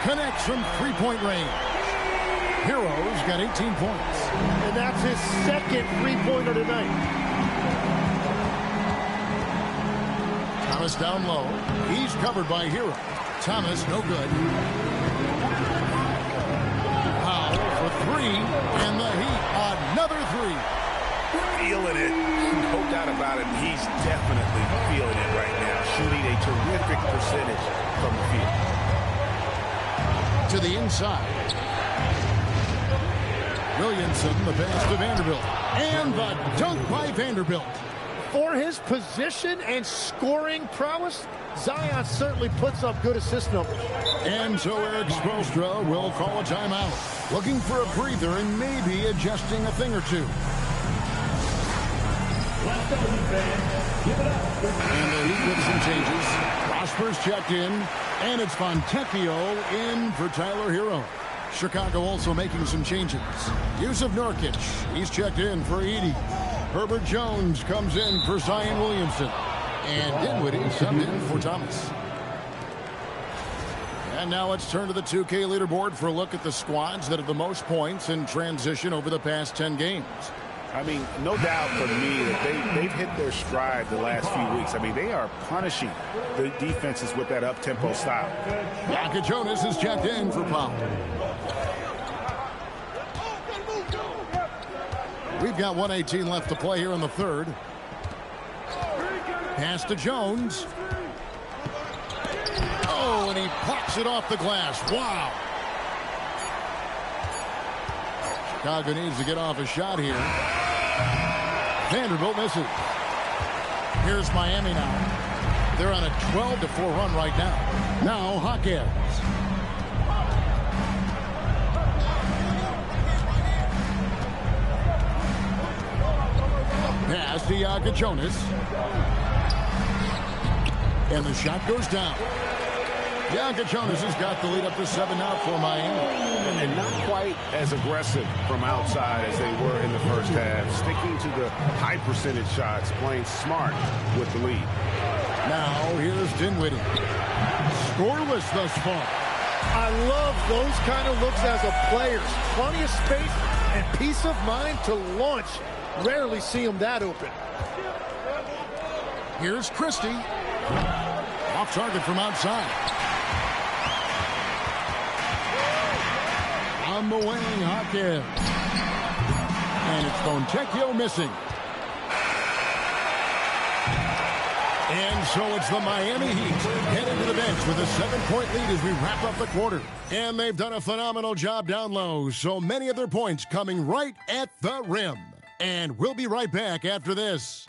Connects from three-point range. Hero's got 18 points. And that's his second three-pointer tonight. Thomas down low. He's covered by Hero. Thomas, no good. Powell for 3. And the Heat, another 3. Feeling it. No doubt about it. He's definitely feeling it right now. Shooting a terrific percentage from the field. To the inside. Williamson, the pass to Vanderbilt. And the dunk by Vanderbilt. For his position and scoring prowess, Zion certainly puts up good assist numbers. And so Eric Spoelstra will call a timeout. Looking for a breather and maybe adjusting a thing or two. And the Heat with some changes. Prosper's checked in. And it's Fontecchio in for Tyler Hero. Chicago also making some changes. Yusuf Nurkic, he's checked in for Edey. Herbert Jones comes in for Zion Williamson. And Dinwiddie subbed in for Thomas. And now let's turn to the 2K leaderboard for a look at the squads that have the most points in transition over the past 10 games. I mean, no doubt for me that they've hit their stride the last few weeks. I mean, they are punishing the defenses with that up-tempo style. Yaka Jonas is checked in for Powell. We've got 1:18 left to play here in the third. Pass to Jones. Oh, and he pops it off the glass. Wow. Chicago needs to get off a shot here. Vanderbilt misses. Here's Miami now. They're on a 12-4 run right now. Now Hawkins. Pass to Yaka Jonas. And the shot goes down. Yaka Jonas has got the lead up to 7 now for Miami. And not quite as aggressive from outside as they were in the first half. Sticking to the high percentage shots, playing smart with the lead. Now here's Dinwiddie. Scoreless thus far. I love those kind of looks as a player. Plenty of space and peace of mind to launch. Rarely see him that open. Here's Christie. Off target from outside. On the wing, Hawkins. And it's Fontecchio missing. And so it's the Miami Heat headed to the bench with a 7-point lead as we wrap up the quarter. And they've done a phenomenal job down low. So many of their points coming right at the rim. And we'll be right back after this.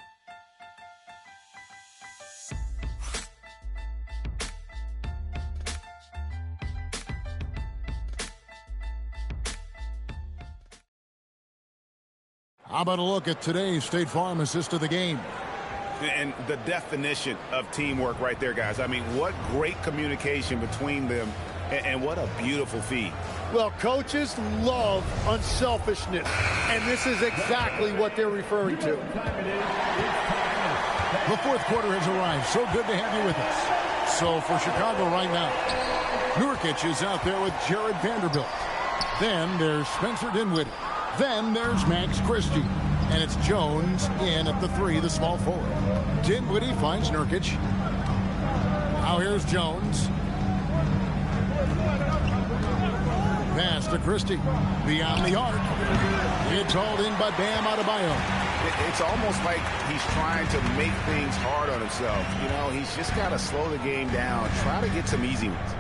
How about a look at today's State Farm assist of the game? And the definition of teamwork right there, guys. I mean, what great communication between them, and what a beautiful feed. Well, coaches love unselfishness, and this is exactly what they're referring to. The fourth quarter has arrived. So good to have you with us. So for Chicago right now, Nurkic is out there with Jared Vanderbilt. Then there's Spencer Dinwiddie. Then there's Max Christie. And it's Jones in at the 3, the small forward. Dinwiddie finds Nurkic. Now here's Jones. Pass to Christie. Beyond the arc. It's hauled in by Bam Adebayo. It's almost like he's trying to make things hard on himself. You know, he's just got to slow the game down. Try to get some easy ones.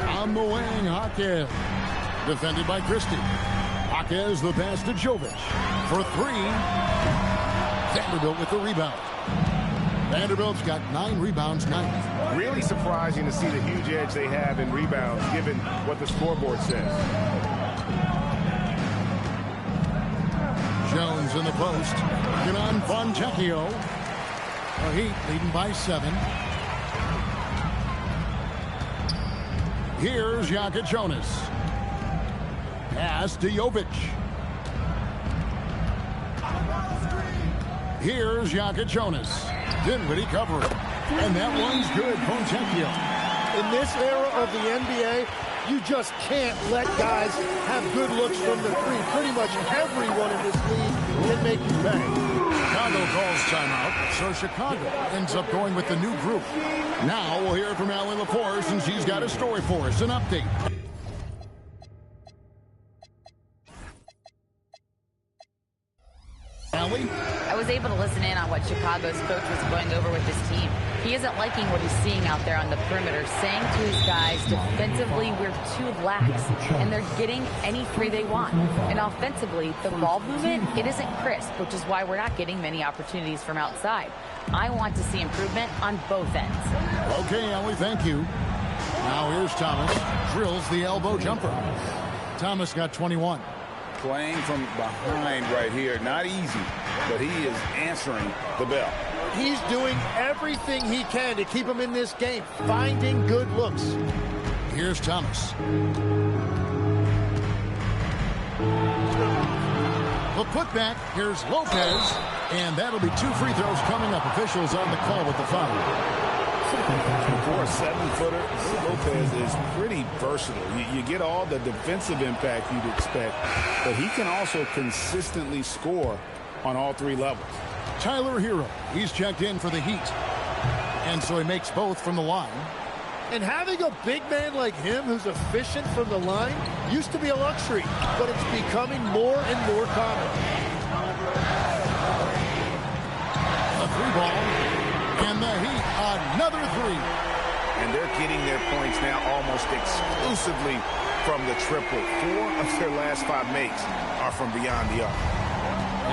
On the wing, Hawkins. Defended by Christie. Hawkins the pass to Jovic. For 3. Vanderbilt with the rebound. Vanderbilt's got 9 rebounds, 9. Really surprising to see the huge edge they have in rebounds, given what the scoreboard says. Jones in the post. Get on Fontecchio. The Heat leading by 7. Here's Jokic Jonas. Pass to Jovic. Here's Jokic Jonas. Dinwiddie covering. And that one's good. Fontecchio. In this era of the NBA, you just can't let guys have good looks from the 3. Pretty much everyone in this league can make you pay. Chicago calls timeout, so Chicago ends up going with the new group. Now we'll hear from Allie LaForce, and she's got a story for us, an update. Allie? I was able to listen in on what Chicago's coach was going over with his team. He isn't liking what he's seeing out there on the perimeter, saying to his guys, defensively, we're too lax, and they're getting any 3 they want. And offensively, the ball movement, it isn't crisp, which is why we're not getting many opportunities from outside. I want to see improvement on both ends. Okay, Allie, thank you. Now here's Thomas. Drills the elbow jumper. Thomas got 21. Playing from behind right here. Not easy, but he is answering the bell. He's doing everything he can to keep him in this game, finding good looks. Here's Thomas. The putback. Here's Lopez. And that'll be 2 free throws coming up. Officials on the call with the foul. For a 7-footer, Lopez is pretty versatile. You get all the defensive impact you'd expect, but he can also consistently score on all 3 levels. Tyler Hero, he's checked in for the Heat. And so he makes both from the line. And having a big man like him who's efficient from the line used to be a luxury, but it's becoming more and more common. A 3-ball. And the Heat, another 3. And they're getting their points now almost exclusively from the triple. 4 of their last 5 makes are from beyond the arc.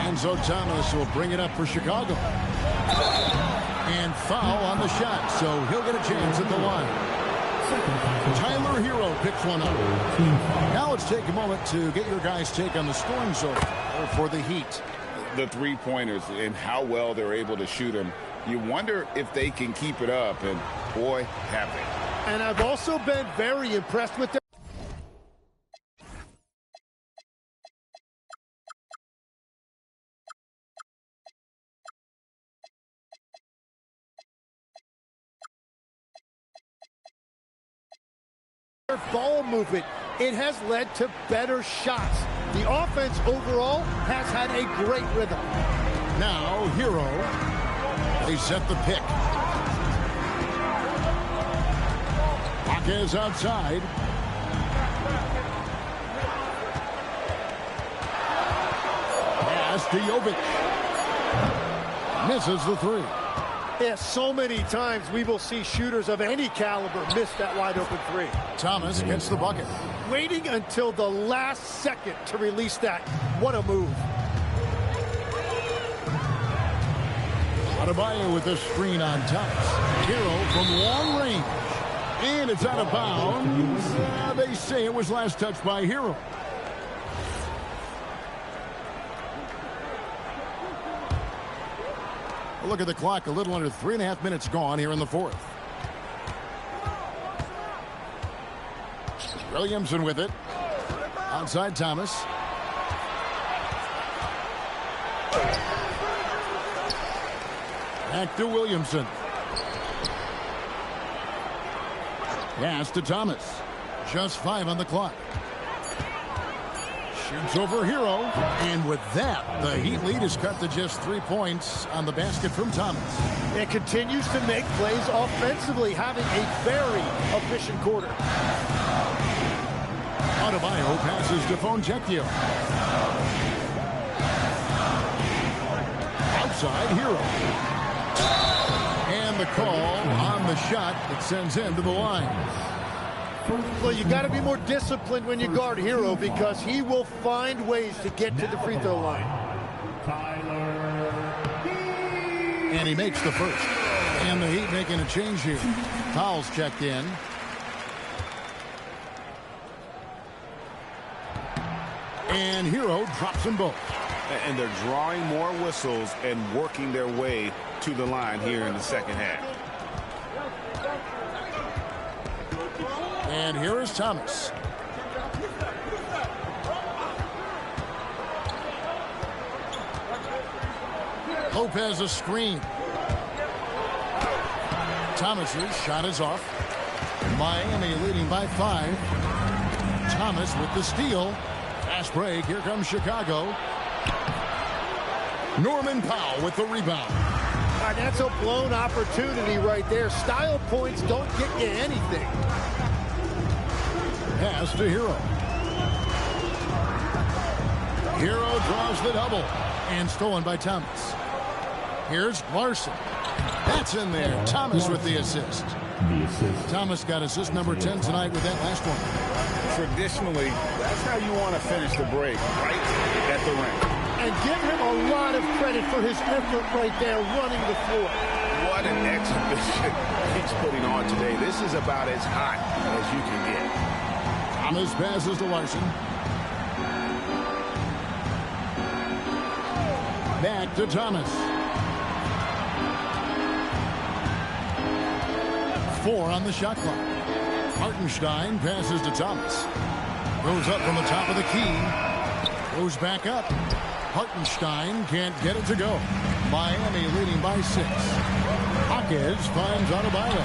And so Thomas will bring it up for Chicago. And foul on the shot, so he'll get a chance at the line. Tyler Hero picks one up. Now let's take a moment to get your guys' take on the scoring zone for the Heat. The 3-pointers and how well they're able to shoot them. You wonder if they can keep it up, and boy, have they. And I've also been very impressed with their ball movement. It has led to better shots. The offense overall has had a great rhythm. Now, Hero. They set the pick. Hawkins outside. Pass to Jovic. Misses the 3. Yeah, so many times we will see shooters of any caliber miss that wide open 3. Thomas gets the bucket. Waiting until the last second to release that. What a move. Adebayo with the screen on Thomas. Hero from long range. And it's out of bounds. They say it was last touched by Hero. A look at the clock, a little under 3.5 minutes gone here in the fourth. Williamson with it. Outside Thomas. Back to Williamson. Pass to Thomas. Just 5 on the clock. Shoots over Hero. And with that, the Heat lead is cut to just 3 points on the basket from Thomas. It continues to make plays offensively, having a very efficient quarter. Adebayo passes to Foncecchio. Outside Hero. And the call on the shot that sends him to the line. Well, you got to be more disciplined when you guard Hero because he will find ways to get to the free throw line. And he makes the first. And the Heat making a change here. Fouls checked in. And Hero drops them both. And they're drawing more whistles and working their way to the line here in the second half. And here is Thomas. Lopez a screen. Thomas's shot is off. Miami leading by 5. Thomas with the steal. Fast break. Here comes Chicago. Norman Powell with the rebound. That's a blown opportunity right there. Style points don't get you anything. Pass to Hero. Hero draws the double. And stolen by Thomas. Here's Larson. That's in there. Thomas with the assist. Thomas got assist number 10 tonight with that last one. Traditionally, that's how you want to finish the break, right at the rim. And give him a lot of credit for his effort right there running the floor. What an exhibition he's putting on today. This is about as hot as you can get. Thomas passes to Larson. Back to Thomas. 4 on the shot clock. Hartenstein passes to Thomas. Goes up from the top of the key. Goes back up. Hartenstein can't get it to go. Miami leading by 6. Hawkins finds Adebayo.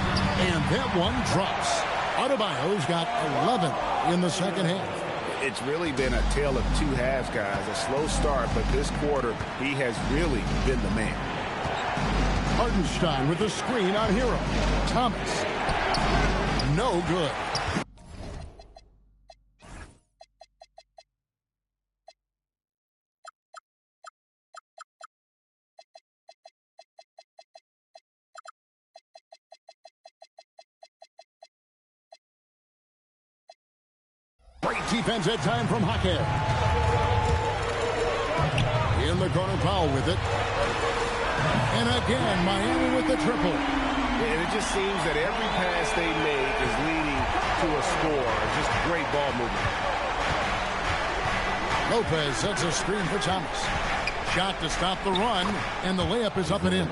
And that one drops. Adebayo's got 11 in the second half. It's really been a tale of two halves, guys. A slow start, but this quarter, he has really been the man. Hartenstein with the screen on Hero. Thomas. No good. Great defense at time from Hackett. In the corner, Powell with it. And again, Miami with the triple. And it just seems that every pass they make is leading to a score. Just great ball movement. Lopez sets a screen for Thomas. Shot to stop the run, and the layup is up and in.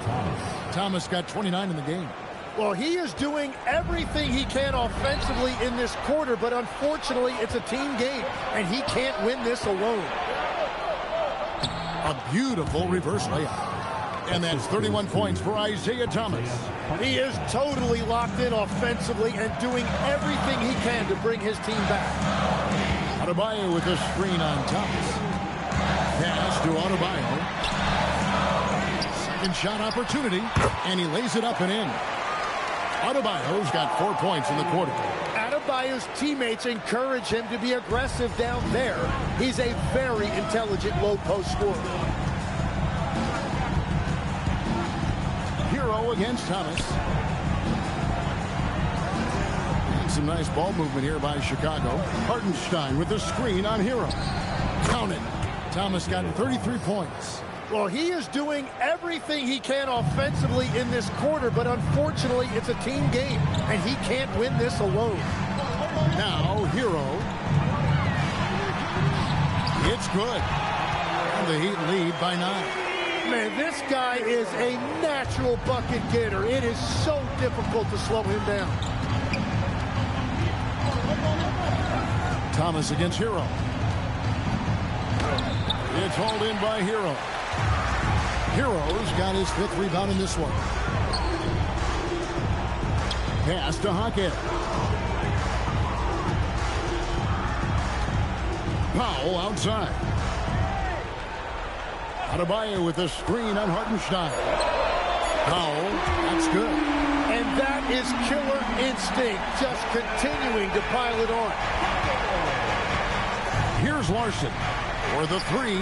Thomas got 29 in the game. Well, he is doing everything he can offensively in this quarter, but unfortunately, it's a team game, and he can't win this alone. A beautiful reverse layup. And that's 31 points for Isiah Thomas. He is totally locked in offensively and doing everything he can to bring his team back. Adebayo with a screen on Thomas. Pass to Adebayo. Second shot opportunity, and he lays it up and in. Adebayo's got 4 points in the quarter. Adebayo's teammates encourage him to be aggressive down there. He's a very intelligent low-post scorer. Hero against Thomas. And some nice ball movement here by Chicago. Hartenstein with the screen on Hero. Count it. Thomas got 33 points. Well, he is doing everything he can offensively in this quarter, but unfortunately, it's a team game, and he can't win this alone. Now, Hero. It's good. And the Heat lead by 9. Man, this guy is a natural bucket getter. It is so difficult to slow him down. Thomas against Hero. It's hauled in by Hero. Hero's got his 5th rebound in this one. Pass to Hawkins. Powell outside. Adebayo with the screen on Hartenstein. Powell, that's good. And that is killer instinct, just continuing to pile it on. Here's Larson for the 3.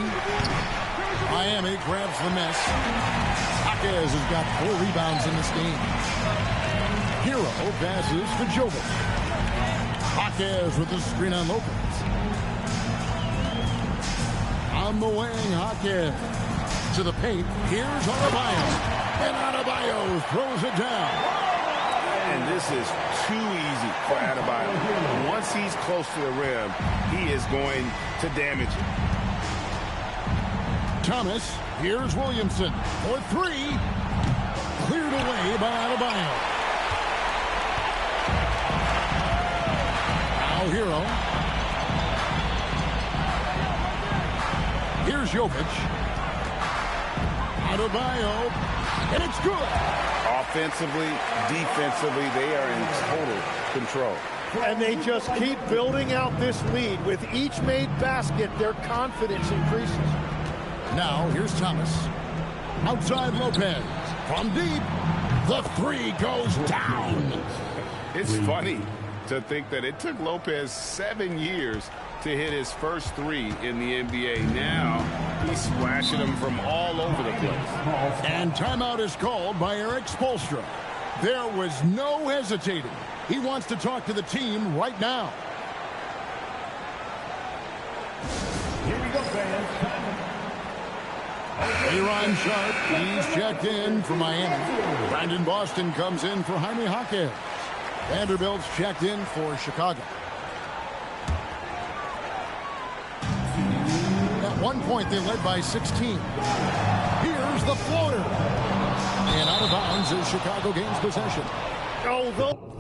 Miami grabs the miss. Hawkins has got 4 rebounds in this game. Hero passes to Jovic. Hawkins with the screen on Lopez. On the wing, Hawkins to the paint. Here's Adebayo. And Adebayo throws it down. And this is too easy for Adebayo. Once he's close to the rim, he is going to damage it. Thomas, here's Williamson for 3. Cleared away by Adebayo. Now Hero. Here's Jovic. Adebayo. And it's good. Offensively, defensively, they are in total control. And they just keep building out this lead. With each made basket, their confidence increases. Now, here's Thomas. Outside Lopez. From deep. The 3 goes down. It's funny to think that it took Lopez 7 years to hit his first 3 in the NBA. Now, he's splashing them from all over the place. And timeout is called by Eric Spoelstra. There was no hesitating. He wants to talk to the team right now. Here we go, fans. Aaron Sharp, he's checked in for Miami. Brandon Boston comes in for Jaime Hawkins. Vanderbilt's checked in for Chicago. At one point, they led by 16. Here's the floater. And out of bounds as Chicago gains possession. Although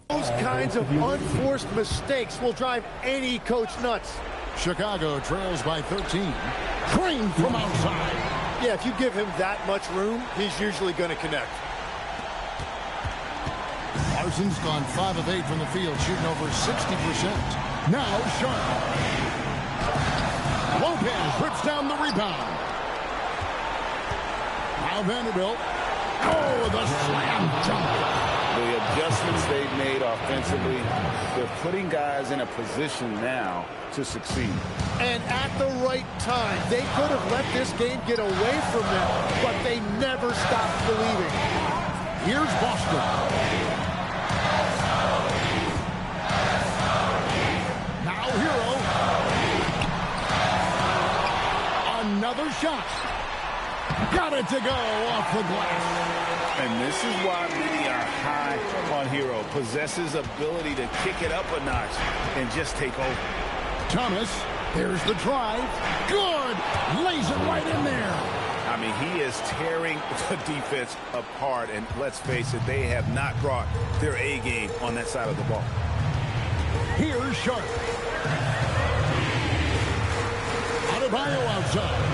those kinds of unforced mistakes will drive any coach nuts. Chicago trails by 13. Kareem from outside. Yeah, if you give him that much room, he's usually going to connect. Larson's gone 5 of 8 from the field, shooting over 60%. Now Sharp. Lopez rips down the rebound. Now Vanderbilt. Oh, the slam dunk. The adjustments they've made offensively, they're putting guys in a position now to succeed. And at the right time, they could have let this game get away from them, but they never stopped believing. Here's Boston. Now Hero. Another shot. Got it to go off the glass. And this is why many are high on Hero. Possesses ability to kick it up a notch and just take over. Thomas, there's the drive. Good! Lays it right in there. I mean, he is tearing the defense apart. And let's face it, they have not brought their A game on that side of the ball. Here's Sharp. Adebayo outside.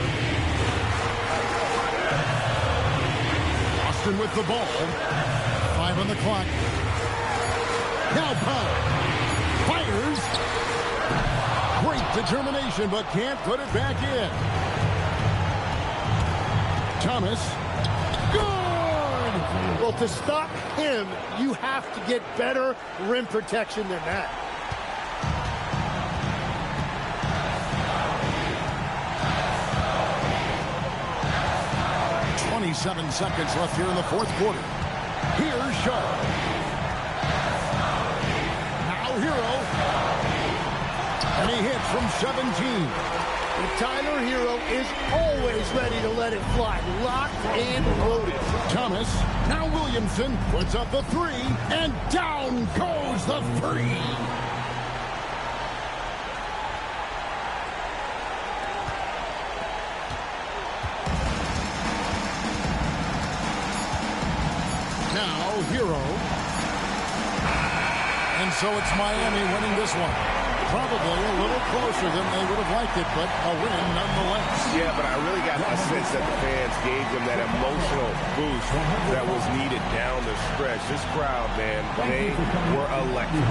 With the ball. 5 on the clock. Now Powell fires. Great determination, but can't put it back in. Thomas. Good! Well, to stop him, you have to get better rim protection than that. Seconds left here in the 4th quarter. Here's Sharp. Tyler Hero. And he hits from 17. And Tyler Hero is always ready to let it fly. Locked and loaded. Thomas. Now Williamson puts up the 3. And down goes the 3. Now Hero. And so it's Miami winning this one. Probably a little closer than they would have liked it, but a win nonetheless. Yeah, but I really got a sense that the fans gave them that emotional boost that was needed down the stretch. This crowd, man, they were electric.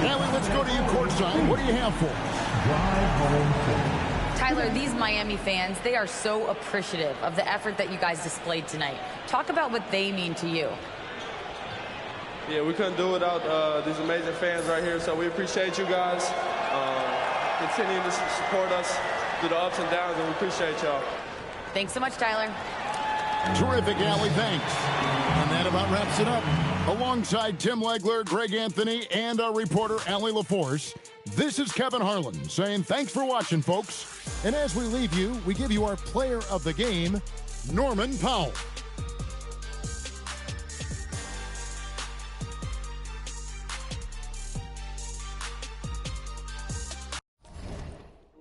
Allie, let's go to you courtside. What do you have for us? Tyler, these Miami fans, they are so appreciative of the effort that you guys displayed tonight. Talk about what they mean to you. Yeah, we couldn't do it without these amazing fans right here, so we appreciate you guys. Continue to support us through the ups and downs, and we appreciate y'all. Thanks so much, Tyler. Terrific, Allie. Thanks. And that about wraps it up. Alongside Tim Legler, Greg Anthony, and our reporter, Allie LaForce, this is Kevin Harlan saying thanks for watching, folks. And as we leave you, we give you our player of the game, Norman Powell.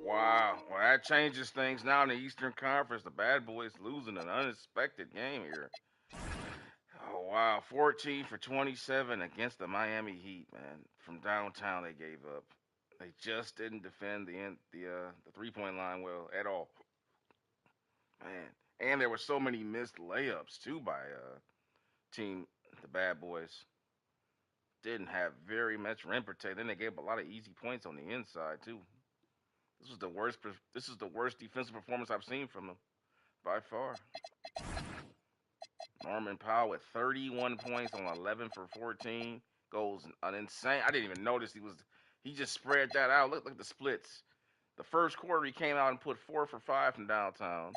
Wow. Well, that changes things now in the Eastern Conference. The Bad Boys losing an unexpected game here. Oh, wow. 14 for 27 against the Miami Heat, man. From downtown, they gave up. They just didn't defend the three-point line well at all. Man. And there were so many missed layups, too, by the Bad Boys. Didn't have very much rim protection. Then they gave up a lot of easy points on the inside, too. This is the worst defensive performance I've seen from them by far. Norman Powell with 31 points on 11 for 14 goes an insane. I didn't even notice he just spread that out. Look at the splits. The first quarter he came out and put 4 for 5 from downtown.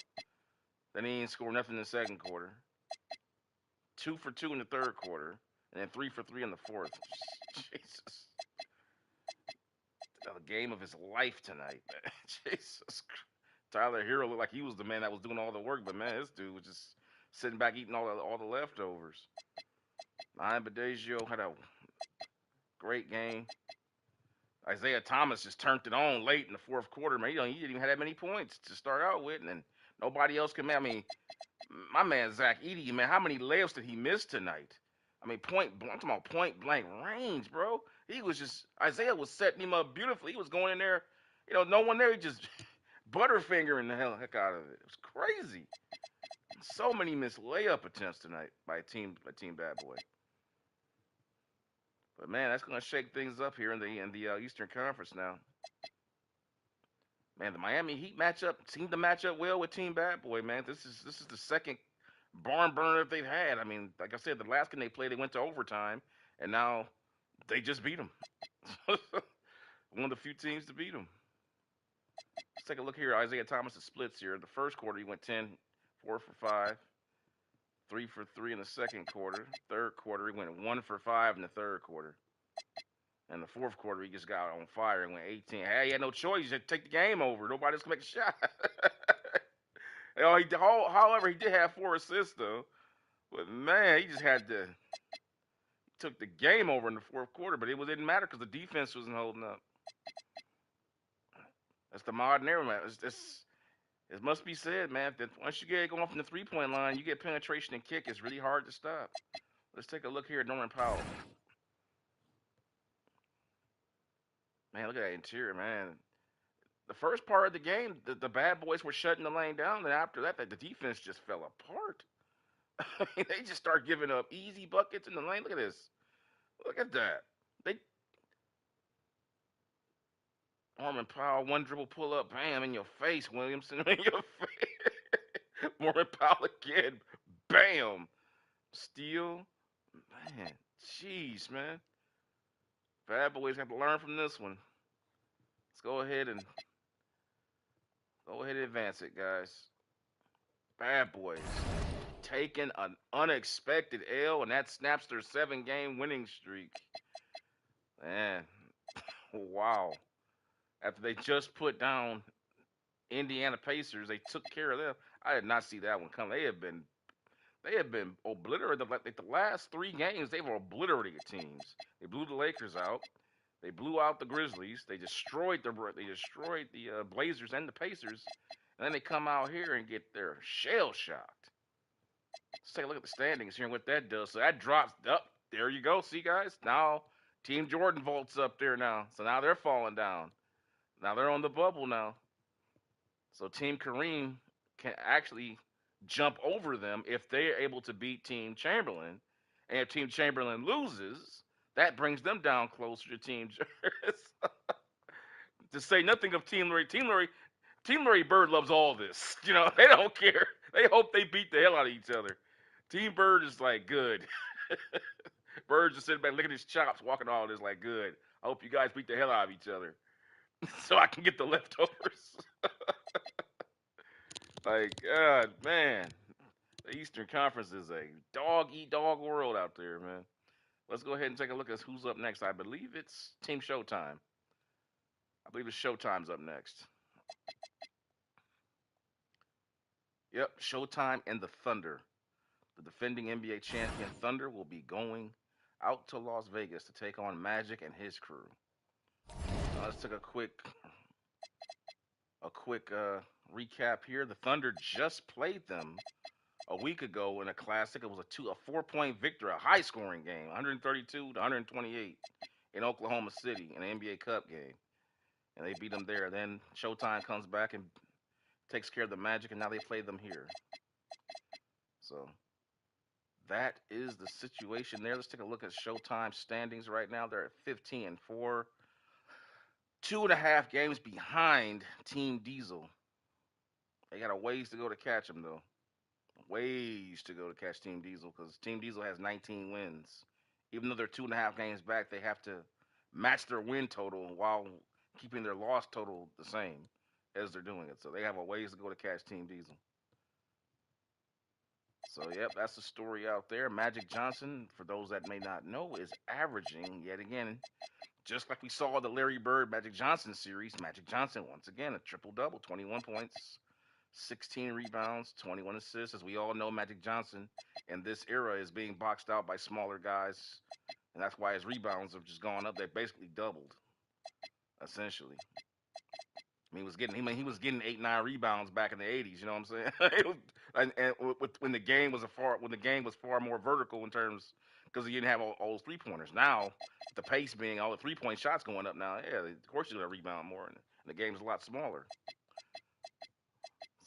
Then he didn't score nothing in the second quarter. 2 for 2 in the third quarter, and then 3 for 3 in the fourth. Jesus. The game of his life tonight, man. Jesus. Tyler Hero looked like he was the man that was doing all the work, but man, this dude was just sitting back eating all the leftovers. Ryan Badegio had a great game. Isiah Thomas just turned it on late in the fourth quarter, man. He didn't even have that many points to start out with, and then nobody else could. I mean, my man Zach Edey, man, how many layups did he miss tonight? I mean, I'm talking about point blank range, bro. He was just, Isiah was setting him up beautifully. He was going in there, no one there. He just butterfingering the heck out of it. It was crazy. So many missed layup attempts tonight by Team Bad Boy. But man, that's going to shake things up here in the Eastern Conference now. Man, the Miami Heat seemed to match up well with Team Bad Boy, man. This is the second barn burner that they've had. I mean, like I said, the last game they played, they went to overtime, and now they just beat them. One of the few teams to beat them. Let's take a look here. Isiah Thomas' splits here. The first quarter, he went 10, 4 for 5, 3 for 3 in the second quarter. Third quarter, he went 1 for 5 in the third quarter. And the fourth quarter, he just got on fire and went 18. Hey, he had no choice. He had to take the game over. Nobody else could make a shot. However, he did have 4 assists, though. But, man, he just took the game over in the fourth quarter, but it didn't matter because the defense wasn't holding up. That's the modern era, man. It must be said, man, that once you get going from the three-point line, you get penetration and kick. It's really hard to stop. Let's take a look here at Norman Powell. Man, look at that interior, man. The first part of the game, the Bad Boys were shutting the lane down, and after that, the defense just fell apart. I mean, they just start giving up easy buckets in the lane. Look at this. Look at that. Norman Powell, one dribble pull up, bam, in your face, Williamson, in your face. Norman Powell again, bam. Steal. Man, jeez, man. Bad Boys have to learn from this one. Let's go ahead and advance it, guys. Bad Boys taking an unexpected L, and that snaps their 7-game winning streak. Man, wow. After they just put down Indiana Pacers, they took care of them. I did not see that one coming. They have been obliterated. Like the last 3 games, they were obliterating teams. They blew the Lakers out. They blew out the Grizzlies. They destroyed the Blazers and the Pacers. And then they come out here and get their shell shocked. Let's take a look at the standings here and what that does. So that drops up. There you go. See, guys? Now Team Jordan vaults up there now. So now they're falling down. Now they're on the bubble now. So Team Kareem can actually jump over them if they're able to beat Team Chamberlain. And if Team Chamberlain loses, that brings them down closer to Team Jordan. To say nothing of Team Larry. Team Larry Bird loves all this. You know, they don't care. They hope they beat the hell out of each other. Team Bird is like, good. Bird's just sitting back looking at his chops, walking all this like, good. I hope you guys beat the hell out of each other so I can get the leftovers. Like, God, man. The Eastern Conference is a dog-eat-dog world out there, man. Let's go ahead and take a look at who's up next. I believe it's Team Showtime. I believe it's Showtime's up next. Yep, Showtime and the Thunder. The defending NBA champion Thunder will be going out to Las Vegas to take on Magic and his crew. Let's take a quick recap here. The Thunder just played them a week ago in a classic. It was a 4-point victory, a high-scoring game, 132 to 128 in Oklahoma City in an NBA Cup game, and they beat them there. Then Showtime comes back and takes care of the Magic, and now they play them here. So that is the situation there. Let's take a look at Showtime standings right now. They're at 15-4, 2.5 games behind Team Diesel. They got a ways to go to catch them, though. Ways to go to catch Team Diesel, because Team Diesel has 19 wins. Even though they're 2.5 games back, they have to match their win total while keeping their loss total the same as they're doing it. So they have a ways to go to catch Team Diesel. So, yep, that's the story out there. Magic Johnson, for those that may not know, is averaging, yet again, just like we saw the Larry Bird Magic Johnson series, Magic Johnson, once again, a triple-double, 21 points, 16 rebounds, 21 assists. As we all know, Magic Johnson in this era is being boxed out by smaller guys, and that's why his rebounds have just gone up. They basically doubled, essentially. He was getting 8-9 rebounds back in the 80s. You know what I'm saying? and when the game was far more vertical in terms, because he didn't have all those 3-pointers. Now the pace being all the 3-point shots going up now, yeah, of course you're gonna rebound more, and the game's a lot smaller.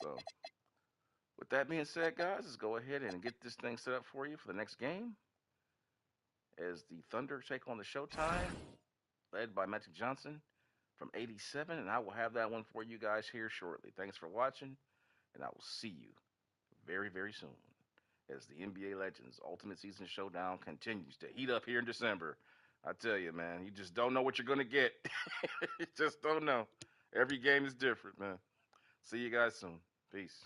So with that being said, guys, let's go ahead and get this thing set up for you for the next game. As the Thunder take on the Showtime, led by Magic Johnson from 87, and I will have that one for you guys here shortly. Thanks for watching, and I will see you very, very soon as the NBA Legends Ultimate Season Showdown continues to heat up here in December. I tell you, man, you just don't know what you're going to get. You just don't know. Every game is different, man. See you guys soon. Peace.